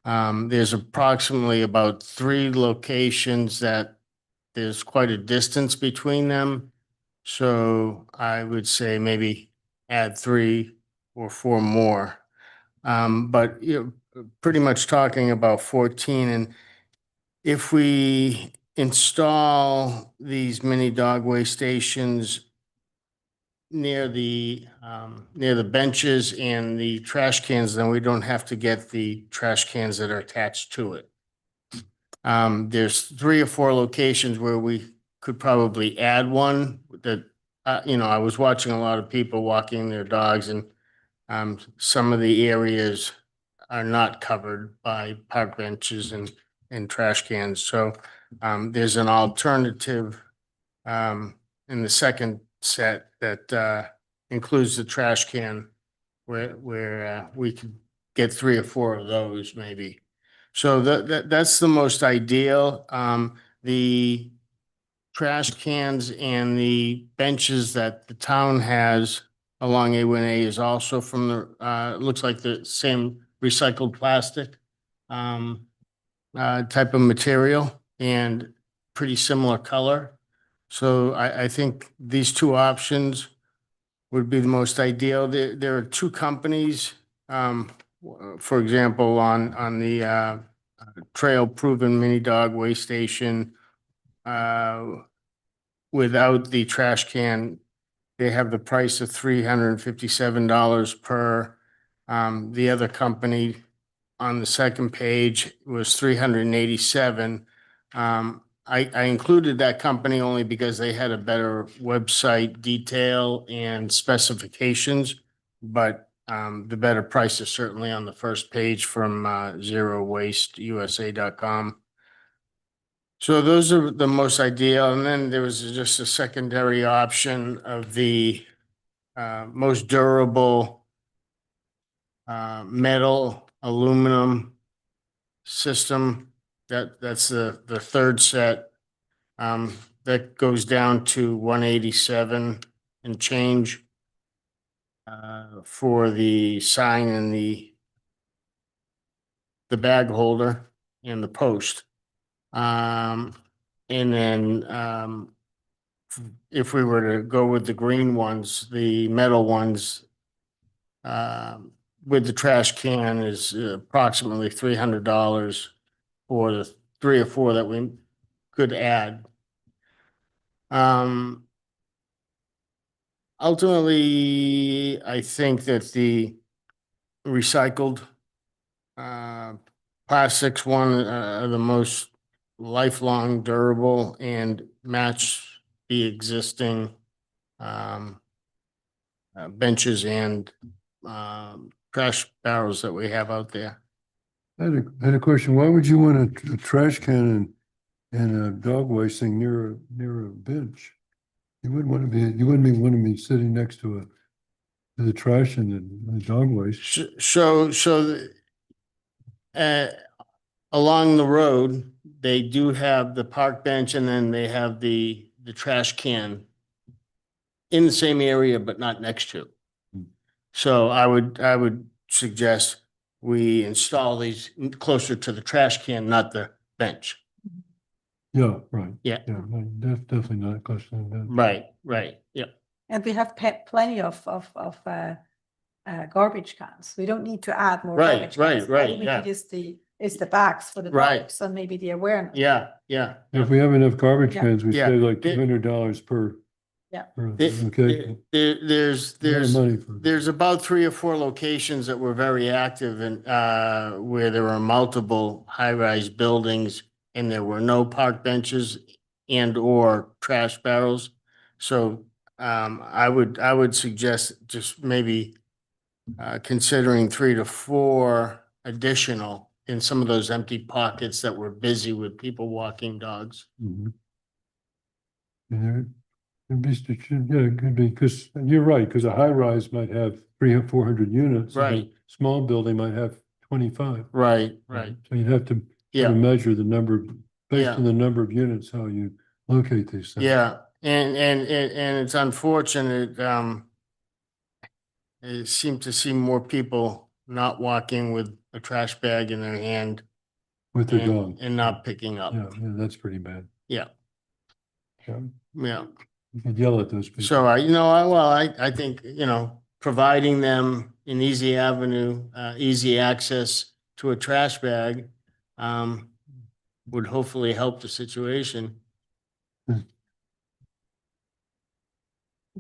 There's approximately about 3 locations that there's quite a distance between them. So I would say maybe add 3 or 4 more. But you're pretty much talking about 14. And if we install these mini dog waste stations near the benches and the trash cans, then we don't have to get the trash cans that are attached to it. There's 3 or 4 locations where we could probably add one that, I was watching a lot of people walking their dogs and some of the areas are not covered by park benches and trash cans. So there's an alternative in the second set that includes the trash can where we could get 3 or 4 of those maybe. So that's the most ideal. The trash cans and the benches that the town has along A1A is also from the, looks like the same recycled plastic type of material and pretty similar color. So I think these 2 options would be the most ideal. There are 2 companies, for example, on the Trail Proven Mini Dog Waste Station, without the trash can, they have the price of $357 per. The other company on the second page was $387. I included that company only because they had a better website detail and specifications, but the better price is certainly on the first page from ZeroWasteUSA.com. So those are the most ideal. And then there was just a secondary option of the most durable metal, aluminum system. That's the third set. That goes down to 187 and change for the sign and the bag holder and the post. And then if we were to go with the green ones, the metal ones, with the trash can is approximately $300 for the 3 or 4 that we could add. Ultimately, I think that the recycled plastics one are the most lifelong, durable, and match the existing benches and trash barrels that we have out there. I had a question. Why would you want a trash can and a dog waste thing near a bench? You wouldn't want to be sitting next to the trash and the dog waste. So along the road, they do have the park bench and then they have the trash can in the same area, but not next to. So I would suggest we install these closer to the trash can, not the bench. Yeah, right. Yeah. Yeah, definitely not a question of that. Right, yeah. And we have plenty of garbage cans. We don't need to add more Right, garbage right, cans. right, All we yeah. need is the bags for the Right. dogs and maybe the awareness. Yeah. If we have enough garbage Yeah. cans, we Yeah. save like Did- $200 per Okay. There's A lot of money for- there's about 3 or 4 locations that were very active and where there were multiple high-rise buildings and there were no park benches and or trash barrels. So I would suggest just maybe considering 3 to 4 additional in some of those empty pockets that were busy with people walking dogs. Mhm. And there, it'd be, yeah, it could be, because you're right, because a high rise might have 300, 400 units. and a Right. Small building might have 25. Right. So you'd have to sort Yeah. of measure the number, based Yeah. on the number of units, how you locate these things. Yeah, and it's unfortunate, it seemed to see more people not walking with a trash bag in their hand With their dog. and not picking up. Yeah, that's pretty bad. Yeah, Yeah. yeah. You could yell at those people. So I think, providing them an easy avenue, easy access to a trash bag, would hopefully help the situation.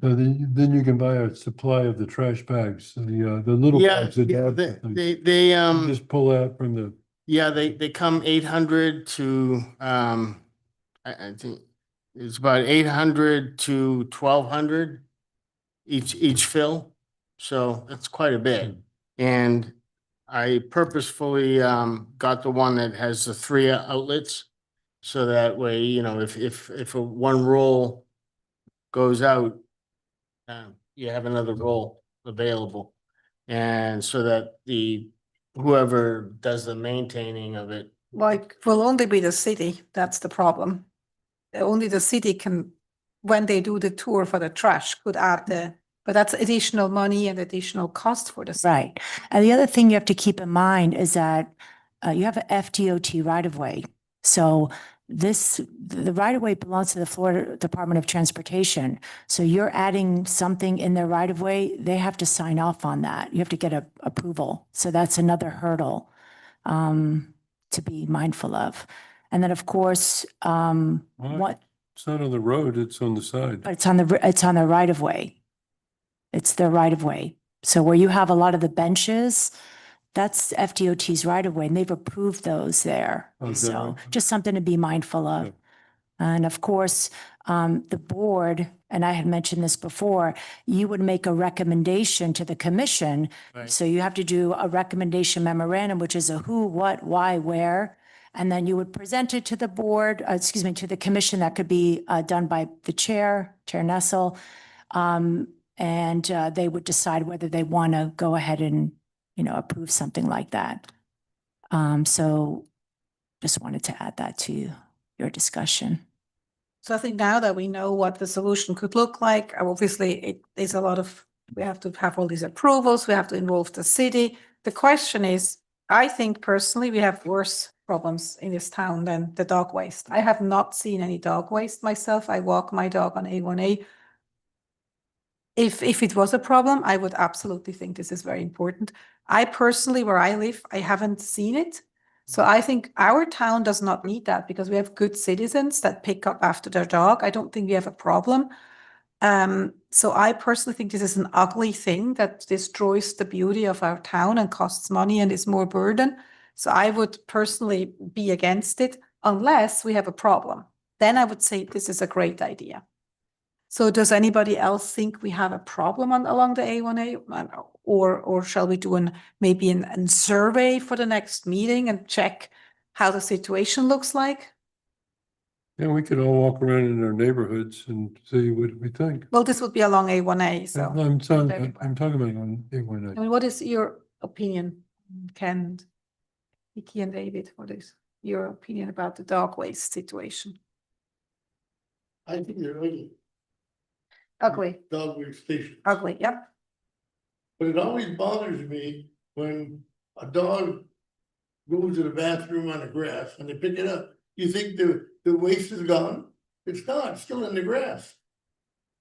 So then you can buy a supply of the trash bags, the little Yeah, bags. that have the things. they, You Just pull out from the, yeah, they come 800 to, I think it's about 800 to 1,200 each fill. So that's quite a bit. And I purposefully, got the one that has the 3 outlets. So that way, if a one roll goes out, you have another roll available. And so that whoever does the maintaining of it. Like, will only be the city, that's the problem. Only the city can, when they do the tour for the trash, could add but that's additional money and additional cost for the city. Right. And the other thing you have to keep in mind is that you have an FDOT right of way. So the right of way belongs to the Florida Department of Transportation. So you're adding something in their right of way, they have to sign off on that. You have to get approval. So that's another hurdle to be mindful of. And then, of course, what, it's not on the road, it's on the side. but it's on the right of way. It's their right of way. So where you have a lot of the benches, that's FDOT's right of way, and they've approved those there. Oh, is that So right? just something to be mindful of. Yeah. And of course, the board, and I had mentioned this before, you would make a recommendation to the commission. Right. So you have to do a recommendation memorandum, which is a who, what, why, where. And then you would present it to the board, to the commission. That could be done by the Chair Nessel. And they would decide whether they want to go ahead and, approve something like that. So just wanted to add that to your discussion. So I think now that we know what the solution could look like, obviously it is we have to have all these approvals, we have to involve the city. The question is, I think personally, we have worse problems in this town than the dog waste. I have not seen any dog waste myself. I walk my dog on A1A. If it was a problem, I would absolutely think this is very important. I personally, where I live, I haven't seen it. So I think our town does not need that because we have good citizens that pick up after their dog. I don't think we have a problem. So I personally think this is an ugly thing that destroys the beauty of our town and costs money and is more burden. So I would personally be against it unless we have a problem. Then I would say this is a great idea. So does anybody else think we have a problem along the A1A? Or shall we do maybe a survey for the next meeting and check how the situation looks like? Yeah, we could all walk around in our neighborhoods and see what we think. Well, this would be along A1A, so. I'm talking about on A1A. I mean, what is your opinion, Ken, Vicky and David? What is your opinion about the dog waste situation? I think they're ugly, Ugly, dog waste stations. ugly, yep. But it always bothers me when a dog goes to the bathroom on the grass and they pick it up. You think the waste is gone? It's not, it's still in the grass.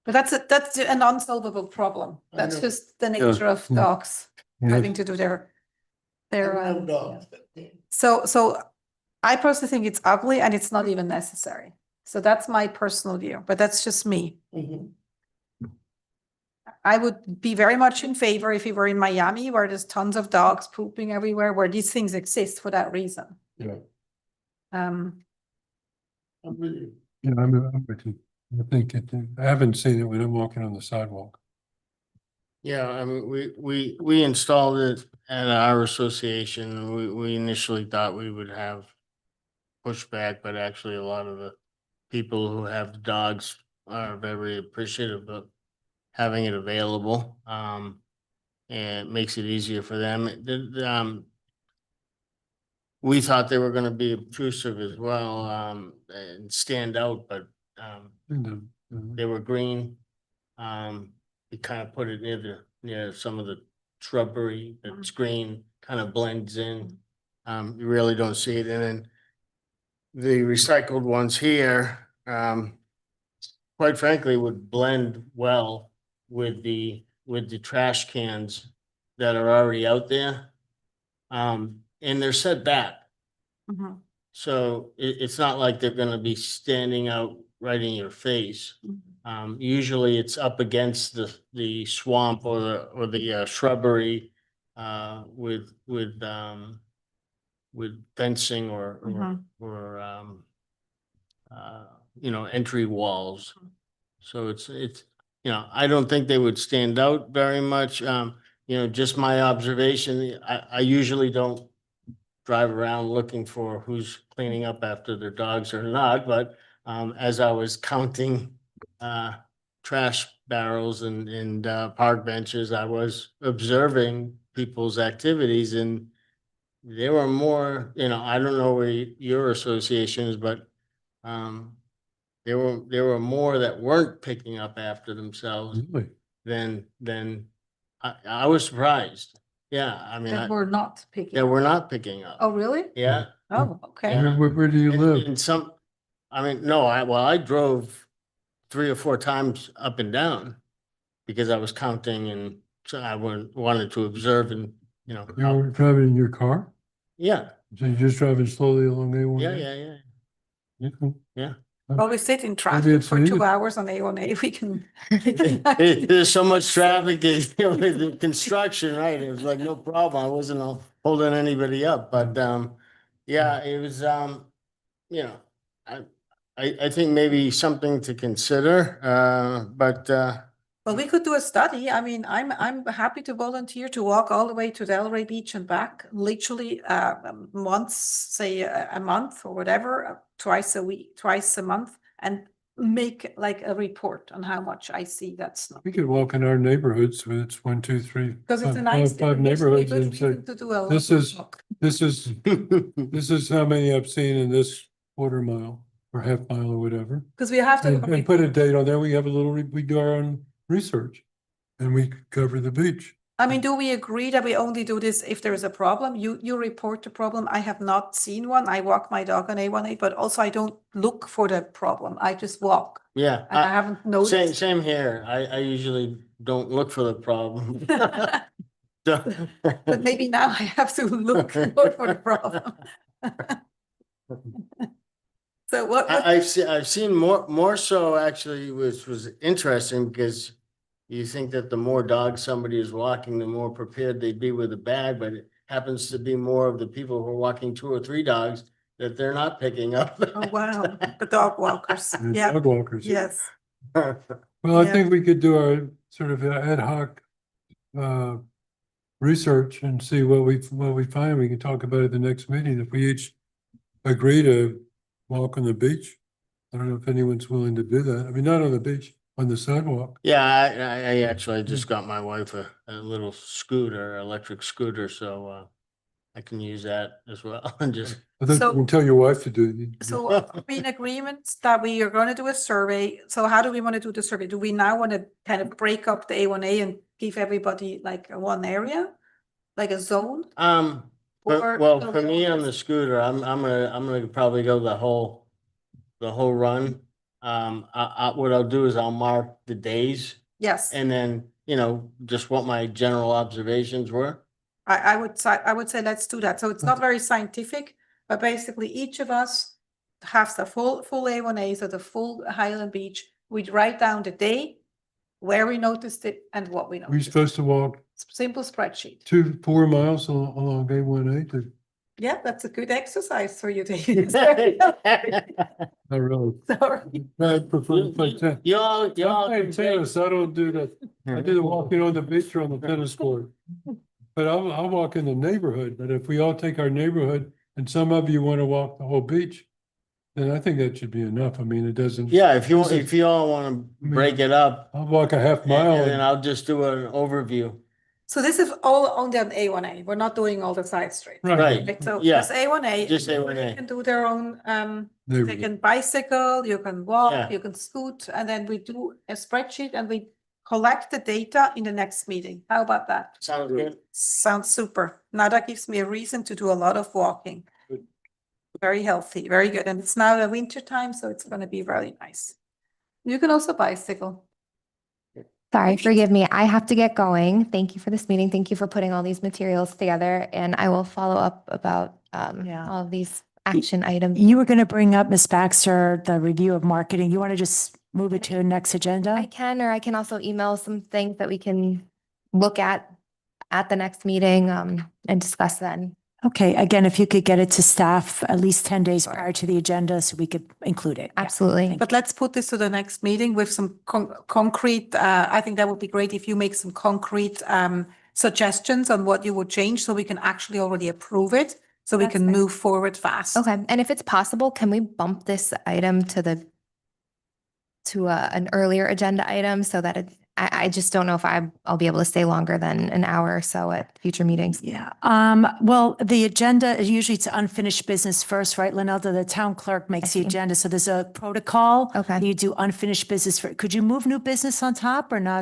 But that's an unsolvable problem. I That's know. just the nature of Yeah. dogs Yeah. having to do their. I love dogs. So I personally think it's ugly and it's not even necessary. So that's my personal view, but that's just me. Mhm. I would be very much in favor if we were in Miami where there's tons of dogs pooping everywhere, where these things exist for that reason. Yeah. Um, I'm with you. Yeah, I'm with you. I think I haven't seen it when I'm walking on the sidewalk. Yeah, I mean, we installed it at our association. We initially thought we would have pushback, but actually a lot of the people who have dogs are very appreciative of having it available. And it makes it easier for them. We thought they were gonna be obtrusive as well, and stand out, but, they were green. We kind of put it near some of the shrubbery that's green, kind of blends in. You really don't see it. And then the recycled ones here, quite frankly, would blend well with the trash cans that are already out there. And they're set back. mhm, So it's not like they're gonna be standing out right in your face. mhm. Usually it's up against the swamp or the shrubbery, with fencing Mhm. or, entry walls. So it's, I don't think they would stand out very much. Just my observation, I usually don't drive around looking for who's cleaning up after their dogs or not, but as I was counting trash barrels and park benches, I was observing people's activities, and there were more, I don't know where your association is, but there were more that weren't picking up after themselves Really? than I was surprised. Yeah, I mean, That we're not picking. that we're not picking up. Oh, really? Yeah. Oh, okay. Yeah. Where do you And- live? And some, I mean, no, I drove 3 or 4 times up and down because I was counting, and so I wanted to observe and, You were driving in your car? yeah, So you're just driving slowly along A1? yeah. Yeah. Well, we sit in Maybe traffic it's for 2 needed. hours on A1A. We can. There's so much traffic, with the construction, right? It was like, no problem. I wasn't holding anybody up, but, yeah, it was, I think maybe something to consider, but, Well, we could do a study. I mean, I'm happy to volunteer to walk all the way to Delray Beach and back, literally once, say a month or whatever, twice a week, twice a month, and make like a report on how much I see that snow. We could walk in our neighborhoods, where it's 1, 2, 3, Because it's a five- nice. five neighborhoods and say, To do a this local is- walk. this is how many I've seen in this quarter mile or half mile or whatever. Because we have to. And put a date on there. We have we do our own research and we cover the beach. I mean, do we agree that we only do this if there is a problem? You report the problem. I have not seen one. I walk my dog on A1A, but also I don't look for the problem. I just walk. yeah. And I haven't noticed. Same here. I usually don't look for the problem. But maybe now I have to look for the problem. So what? I've seen more so actually, which was interesting because you think that the more dogs somebody is walking, the more prepared they'd be with a bag, but it happens to be more of the people who are walking 2 or 3 dogs that they're not picking up. Oh, wow, the dog walkers. And Yeah, Dog walkers. yes. Well, I Yeah. think we could do our sort of ad hoc research and see what we find. We can talk about it the next meeting. If we each agree to walk on the beach. I don't know if anyone's willing to do that. I mean, not on the beach, on the sidewalk. Yeah, I actually just got my wife a little scooter, electric scooter, so I can use that as well and just. I think So- you can tell your wife to do it. So are we in agreement that we are going to do a survey? So how do we want to do the survey? Do we now want to kind of break up the A1A and give everybody like one area, like a zone? Or- For me on the scooter, I'm gonna probably go the whole run. What I'll do is I'll mark the days Yes, and then, just what my general observations were. I would say let's do that. So it's not very scientific, but basically each of us has the full A1A, so the full Highland Beach. We'd write down the day, where we noticed it and what we We're noticed. supposed to walk Simple spreadsheet. 4 miles along A1A to, Yeah, that's a good exercise for you, You David. not really. Sorry. I prefer to play tennis. all, I play tennis, I don't do that. I do the walking on the beach or on the tennis court. But I'll walk in the neighborhood, but if we all take our neighborhood and some of you want to walk the whole beach, then I think that should be enough. I mean, it doesn't. Yeah, if you all want to break it up, I'll walk a half mile. and then I'll just do an overview. So this is all only on A1A. We're not doing all the side streets. Right. Right, so Yeah. just A1A. Just everybody A1A. Can do their own, they Neighborhood. can bicycle, you can walk, Yeah. you can scoot, and then we do a spreadsheet and we collect the data in the next meeting. How about that? Sounds good. Sounds super. Now that gives me a reason to do a lot of walking. Good. Very healthy, very good. And it's now the winter time, so it's gonna be really nice. You can also bicycle. Sorry, forgive me. I have to get going. Thank you for this meeting. Thank you for putting all these materials together, and I will follow up about Yeah. all of these action items. You were going to bring up, Ms. Baxter, the review of marketing. You want to just move it to next I agenda? can, or I can also email some things that we can look at the next meeting and discuss then. Okay, again, if you could get it to staff at least 10 days Sure. prior to the agenda so we could include it. Yeah. Absolutely. But let's put this to the next meeting with some concrete, I think that would be great if you make some concrete suggestions on what you would change so we can actually already approve it, so we That's can fine. move forward fast. Okay, and if it's possible, can we bump this item to an earlier agenda item so that I just don't know if I'll be able to stay longer than an hour or so at future meetings. Yeah, well, the agenda is usually to unfinished business first, right, Linelda? The town clerk makes the see. agenda, so there's a protocol. Okay. You do unfinished business. Could you move new business on top or no?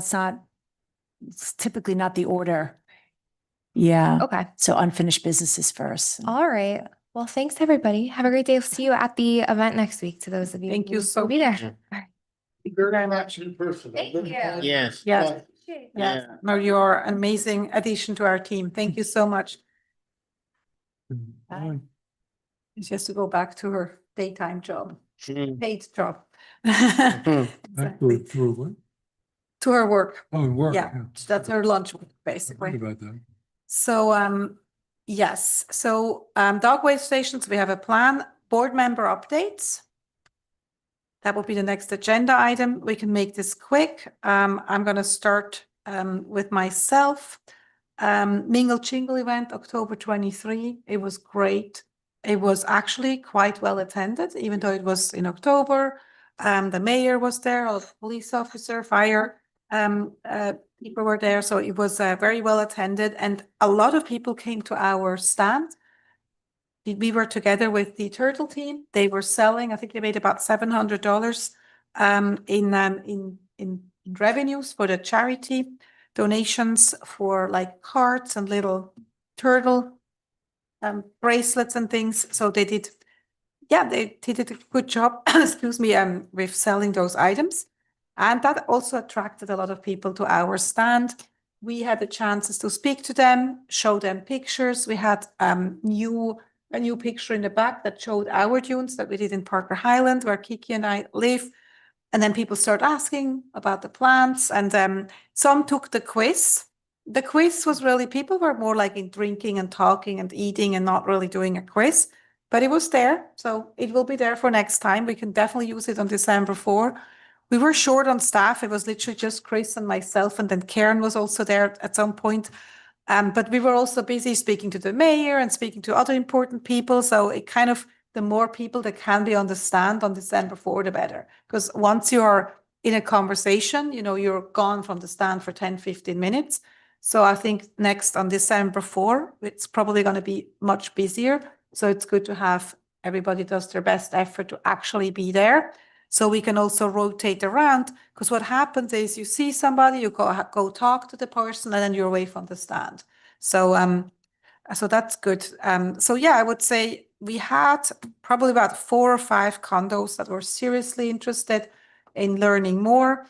It's typically not the order. Yeah, Okay, so unfinished business is first. all right. Well, thanks, everybody. Have a great day. See you at the event next week, to those of you. Thank you who so will be there. Yeah. All right. Very much in person. Thank you. Yes. Yes, Appreciate that. yes. No, you're an amazing addition to our team. Thank you so much. Fine. She has to go back to her daytime job, Mm. paid job. Mhm. Back to Exactly. it, to what? To her work. Oh, work. Yeah, that's her lunch, break, I basically. heard about that. So, yes, so, dog waste stations, we have a plan, board member updates. That will be the next agenda item. We can make this quick. I'm gonna start, with myself. Mingle Jingle event, October 23. It was great. It was actually quite well attended, even though it was in October. The mayor was there, all the police officer, fire, people were there, so it was very well attended, and a lot of people came to our stand. We were together with the Turtle team. They were selling, I think they made about $700 in revenues for the charity, donations for like cards and little turtle bracelets and things. So they did, yeah, they did a good job, excuse me, with selling those items. And that also attracted a lot of people to our stand. We had the chances to speak to them, show them pictures. We had a new picture in the back that showed our dunes that we did in Parker Highland, where Kiki and I live. And then people start asking about the plants, and some took the quiz. The quiz was really, people were more like in drinking and talking and eating and not really doing a quiz, but it was there. So it will be there for next time. We can definitely use it on December 4. We were short on staff. It was literally just Chris and myself, and then Karen was also there at some point. But we were also busy speaking to the mayor and speaking to other important people. So it kind of, the more people that can be on the stand on December 4, the better. Because once you're in a conversation, you know, you're gone from the stand for 10, 15 minutes. So I think next on December 4, it's probably going to be much busier. So it's good to have everybody does their best effort to actually be there. So we can also rotate around, because what happens is you see somebody, you go talk to the person, and then you're away from the stand. So so that's good. So yeah, I would say we had probably about 4 or 5 condos that were seriously interested in learning more,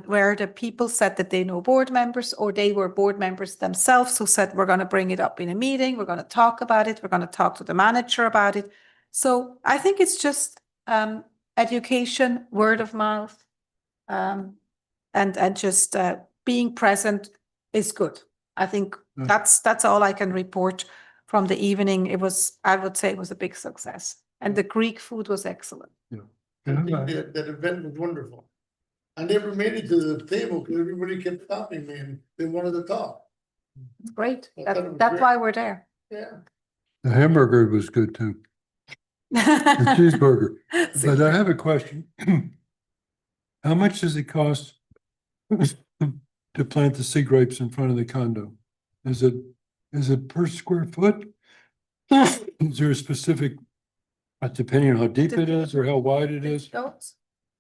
where the people said that they know board members, or they were board members themselves who said, we're going to bring it up in a meeting, we're going to talk about it, we're going to talk to the manager about it. So I think it's just education, word of mouth, and just being present is good. I think Mm. that's all I can report from the evening. It was, I would say it was a big success. And the Greek food was excellent. I think that event was wonderful. I never made it to the table because everybody kept stopping me and they wanted to talk. It's great. I thought it was That's great. why we're there. Yeah. The hamburger was good too, the cheeseburger. But I have a question. How much does it cost to plant the sea grapes in front of the condo? Is it per square foot? Is there a specific, depending on how deep it is or how wide it is? Goats.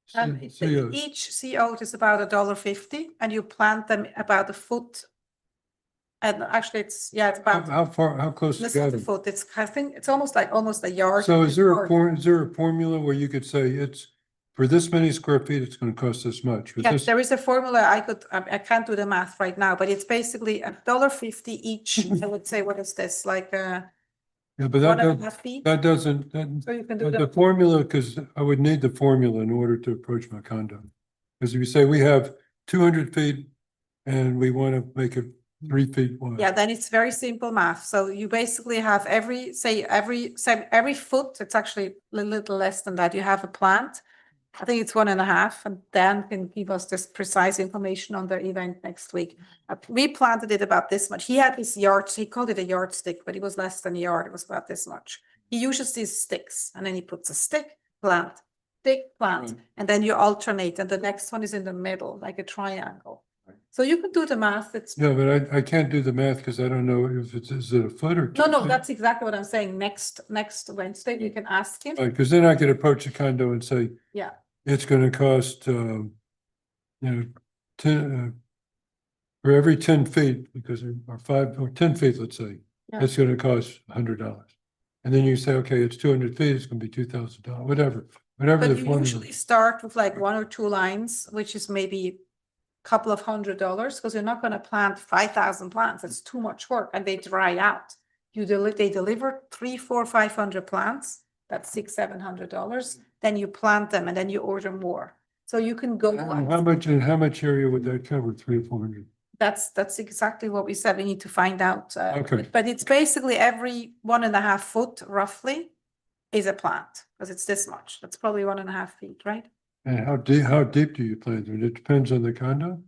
So, yeah. Each sea oat is about $1.50 and you plant them about a foot. And actually it's, yeah, it's about How close less than a together? foot. It's, I think it's almost a yard. So is there Yard. is there a formula where you could say it's, for this many square feet, it's gonna cost this much? 'Cause Yeah, this- there is a formula. I can't do the math right now, but it's basically $1.50 each. I would say, what is this, like, Yeah, but that, 1.5 feet? that doesn't, So you can do the the, formula, because I would need the formula in order to approach my condo. Because if you say we have 200 feet and we want to make it 3 feet wide. yeah, then it's very simple math. So you basically have every foot, it's actually a little less than that. You have a plant. I think it's 1.5, and Dan can give us this precise information on the event next week. We planted it about this much. He had his yard, he called it a yardstick, but it was less than a yard. It was about this much. He uses these sticks and then he puts a stick, plant, stick, plant, and then you alternate. And the next one is in the middle, like a triangle. So you can do the math. It's, Yeah, but I can't do the math because I don't know if is it a foot or? no, that's exactly what I'm saying. Next Wednesday, you can ask him. Because then I could approach the condo and say. Yeah. It's gonna cost, 10, for every 10 feet, because there are 5 or 10 feet, let's say, Yeah. it's gonna cost $100. And then you say, okay, it's 200 feet, it's gonna be $2,000, whatever But the you formula. usually start with like 1 or 2 lines, which is maybe a couple of $100, because you're not gonna plant 5,000 plants. It's too much work and they dry out. They deliver 300, 400, 500 plants. That's $600, $700. Then you plant them and then you order more. So you can go. And how much area would that cover? 300 or 400? That's exactly what we said. We need to find out. Okay. But it's basically every 1.5 foot roughly is a plant, because it's this much. That's probably 1.5 feet, right? And how deep do you plant them? It depends on the condo?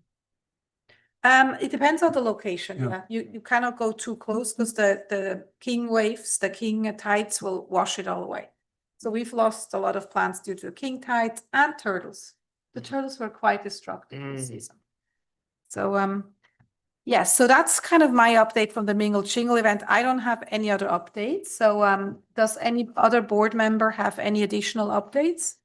It depends on the location. Yeah. Yeah, you cannot go too close because the king waves, the king tides will wash it all away. So we've lost a lot of plants due to the king tides and turtles. The turtles were quite destructive this season. So yes, so that's kind of my update from the Mingle Jingle event. I don't have any other updates. So does any other board member have any additional updates?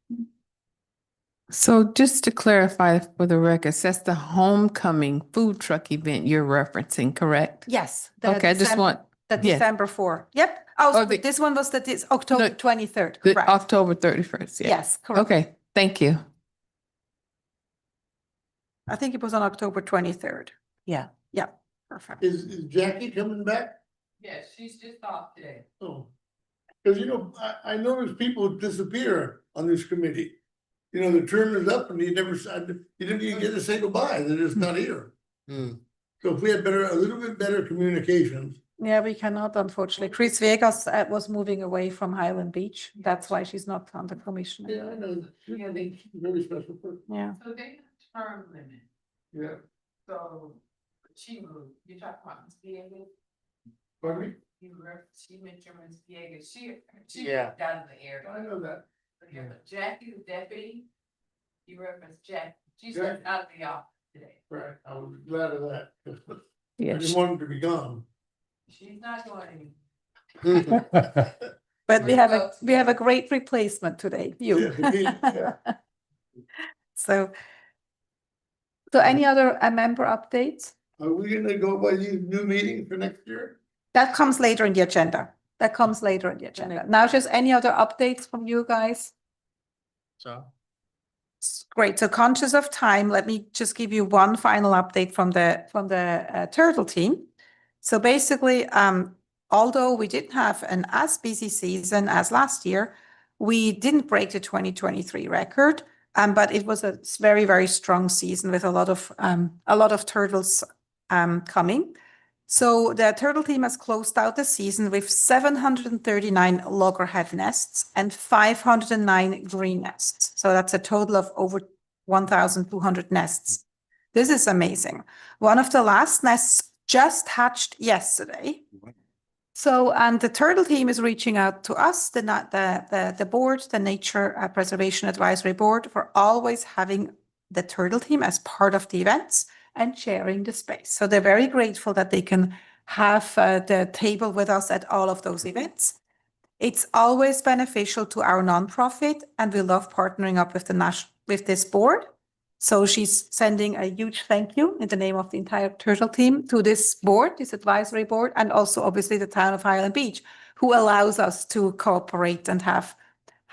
So just to clarify for the record, that's the homecoming food truck event you're referencing, correct? Yes. Okay, I just want The yeah. December 4. Yep. Oh, Oh, so the- this one was October No, 23rd. the Correct. October 31st. Yeah. Yes, correct. Okay, thank you. I think it was on October 23rd. Yeah. Yeah, perfect. Is Jackie coming back? Yes, she's just off today. Oh. Cause I noticed people disappear on this committee. The term is up and you didn't even get to say goodbye. They're just not here. Hmm. So if we had a little bit better communications. Yeah, we cannot, unfortunately. Chris Vegas was moving away from Highland Beach. That's why she's not on the commission. Yeah, I know. She's a very special person. Yeah. So they have term limit. Yeah. So she moved, you're talking about Ms. Villegas? Pardon me? She mentioned Ms. Villegas, she Yeah. down in the area. I know that. Okay, but Jackie, the deputy, you referenced Jack, she's Yeah. just out of the office today. Right. I was glad of that. I Yeah. didn't want him to be gone. She's not going anywhere. But we have a great replacement today, you. Yeah. So any other member updates? Are we gonna go by these new meetings for next year? That comes later in the agenda. Now, just any other updates from you guys? So, Great. So conscious of time, let me just give you one final update from the turtle team. So basically, although we didn't have an as busy season as last year, we didn't break the 2023 record. But it was a very, very strong season with a lot of turtles coming. So the turtle team has closed out the season with 739 loggerhead nests and 509 green nests. So that's a total of over 1,200 nests. This is amazing. One of the last nests just hatched yesterday. So, and the turtle team is reaching out to us, the board, the Nature Preservation Advisory Board, for always having the turtle team as part of the events and sharing the space. So they're very grateful that they can have the table with us at all of those events. It's always beneficial to our nonprofit, and we love partnering up with this board. So she's sending a huge thank you in the name of the entire turtle team to this board, this advisory board, and also obviously the town of Highland Beach, who allows us to cooperate and have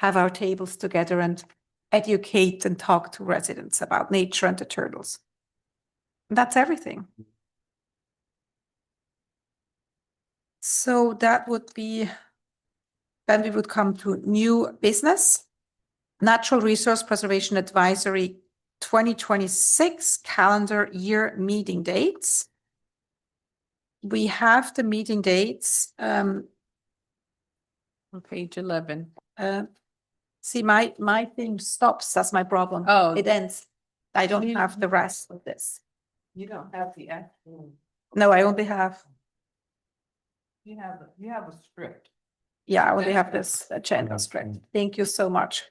our tables together and educate and talk to residents about nature and the turtles. And that's everything. So that would be, then we would come to new business, Natural Resource Preservation Advisory 2026 calendar year meeting dates. We have the meeting dates. On page 11. See, my thing stops. That's my problem. Oh. It ends. I don't have the rest of this. You don't have the actual, No, I only have, you have a script. yeah, I only have this agenda script. Thank you so much.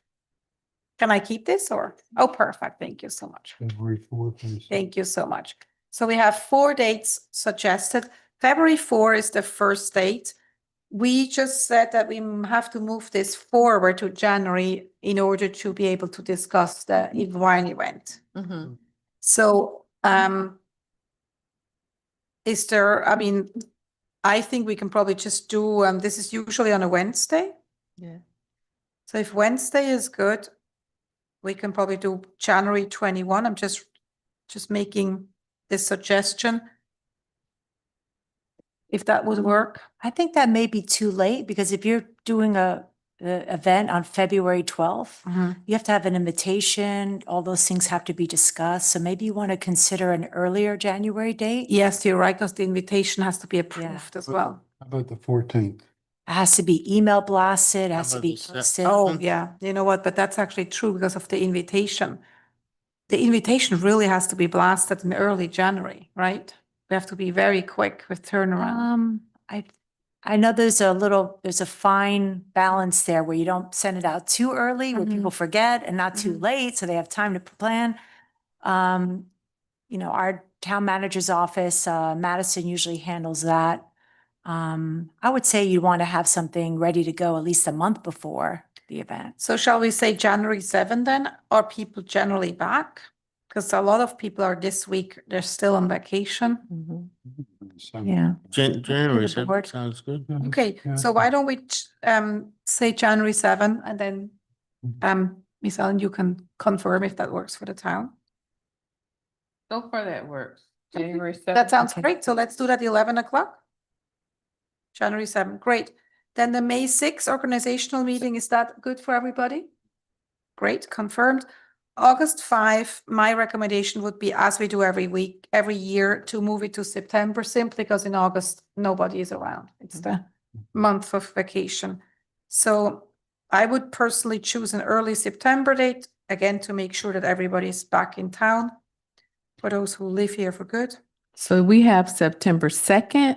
Can I keep this or? Oh, perfect. Thank you so much. February 4th. Thank you so much. So we have 4 dates suggested. February 4 is the first date. We just said that we have to move this forward to January in order to be able to discuss the wine event. Mhm. So, is there, I mean, I think we can probably just do, this is usually on a Wednesday. Yeah. So if Wednesday is good, we can probably do January 21. I'm just making this suggestion. If that would work. I think that may be too late because if you're doing a event on February 12th, you have to have an invitation, all those things have to be discussed. So maybe you want to consider an earlier January date. Yes, you're right, because the invitation has to be approved as well. How about the 14th? It has to be email blasted, it How has to about be the se- posted. Oh, yeah, you know what, but that's actually true because of the invitation. The invitation really has to be blasted in early January, right? We have to be very quick with turnaround. I know there's a fine balance there where you don't send it out too early where people forget and not too late, so they have time to plan. You know, our town manager's office, Madison usually handles that. I would say you want to have something ready to go at least a month before the event. So shall we say January 7 then? Are people generally back? Because a lot of people are this week, they're still on vacation. Mhm. Yeah. January the board. 7th sounds good. Okay, so why don't we say January 7 and then Ms. Ellen, you can confirm if that works for the town. So far that works. January 7th. That sounds Okay. great. So let's do that 11 o'clock. January 7, great. Then the May 6 organizational meeting, is that good for everybody? Great, confirmed. August 5, my recommendation would be, as we do every week, every year, to move it to September, simply because in August, nobody is around. It's the month of vacation. So I would personally choose an early September date, again, to make sure that everybody's back in town, for those who live here for good. So we have September 2nd,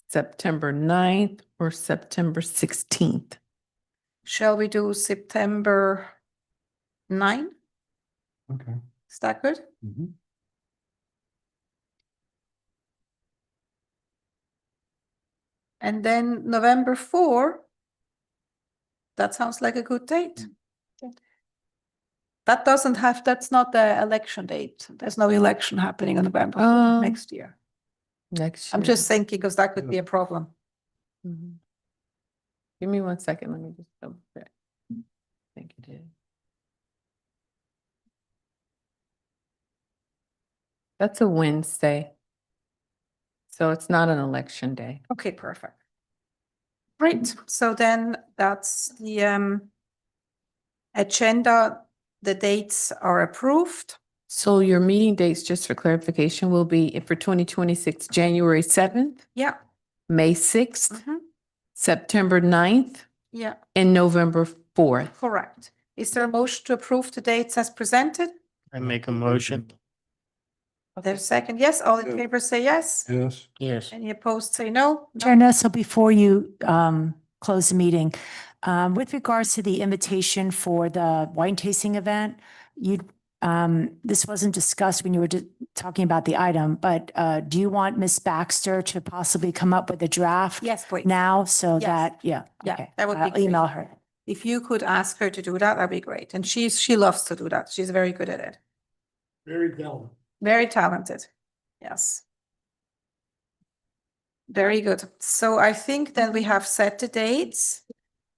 September 9th, or September 16th. Shall we do September 9? Okay. Is that good? Mhm. And then November 4, that sounds like a good date. That doesn't have, that's not the election date. There's no election happening on November 4 next year. Next I'm year. just thinking because that could be a problem. Mhm. Give me 1 second. Let me just double check. I think it is. That's a Wednesday. So it's not an election day. Okay, perfect. Great. So then that's the agenda The dates are approved. So your meeting dates, just for clarification, will be for 2026, January 7th, Yeah. May 6th, Mhm. September 9th, Yeah, and November 4th. correct. Is there a motion to approve the dates as presented? I make a motion. There's a second. Yes, all in favor say yes. Yes, Yes. Any opposed say no. No. Chair Nessel, before you close the meeting, with regards to the invitation for the wine tasting event, you, this wasn't discussed when you were talking about the item, but do you want Ms. Baxter to possibly come up with a draft Yes, please. now so Yes. that, yeah, Yeah, okay. that would be I'll great. email her. If you could ask her to do that, that'd be great. And she loves to do that. She's very good at it. Very talented. Very talented. Yes. Very good. So I think then we have set the dates.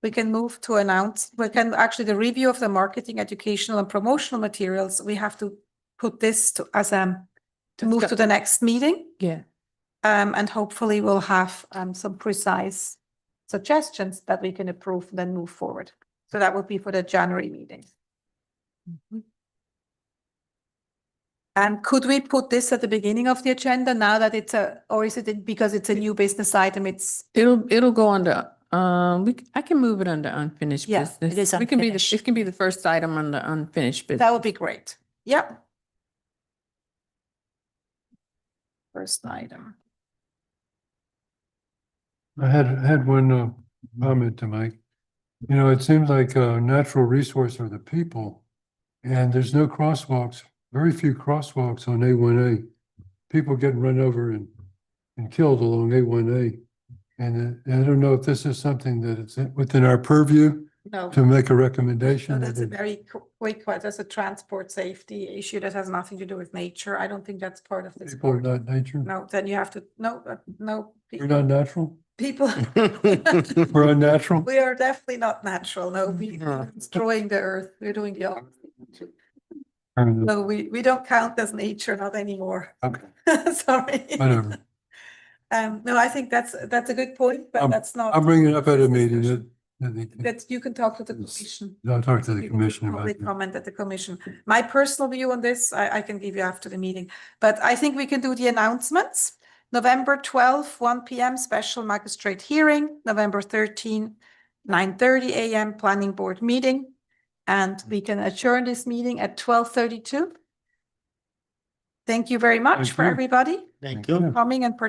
We can move to we can actually the review of the marketing, educational and promotional materials. We have to put this to to move to the next meeting. Yeah. And hopefully we'll have some precise suggestions that we can approve, then move forward. So that will be for the January meeting. And could we put this at the beginning of the agenda now that it's or is it because it's a new business item? It'll go under, I can move it under unfinished Yeah, business. it is We can be unfinished. it can be the first item on the unfinished business. That would be great. Yep. First item. I had one comment to make. You know, it seems like a natural resource are the people, and there's no crosswalks, very few crosswalks on A1A. People get run over and killed along A1A. And I don't know if this is something that it's within our purview No. to make a No, recommendation. that's a that it- very quick one. That's a transport safety issue that has nothing to do with nature. I don't think that's part of this. People are board. not nature. No, then you have to, no. We're not natural. People. We're unnatural. We are definitely not natural. No, we're destroying the earth. We're doing the opposite. No, we don't count as nature, not anymore. Okay, Sorry. whatever. No, I think that's a good point, but that's not. I'll bring it up at a meeting. That you can talk to the commission. I'll talk to the You can commission about probably that. comment at the commission. My personal view on this, I can give you after the meeting, but I think we can do the announcements. November 12th, 1 p.m. special magistrate hearing, November 13th, 9:30 a.m. planning board meeting. And we can adjourn this meeting at 12:32. Thank you very much Thank for you. everybody Thank you. coming and participating.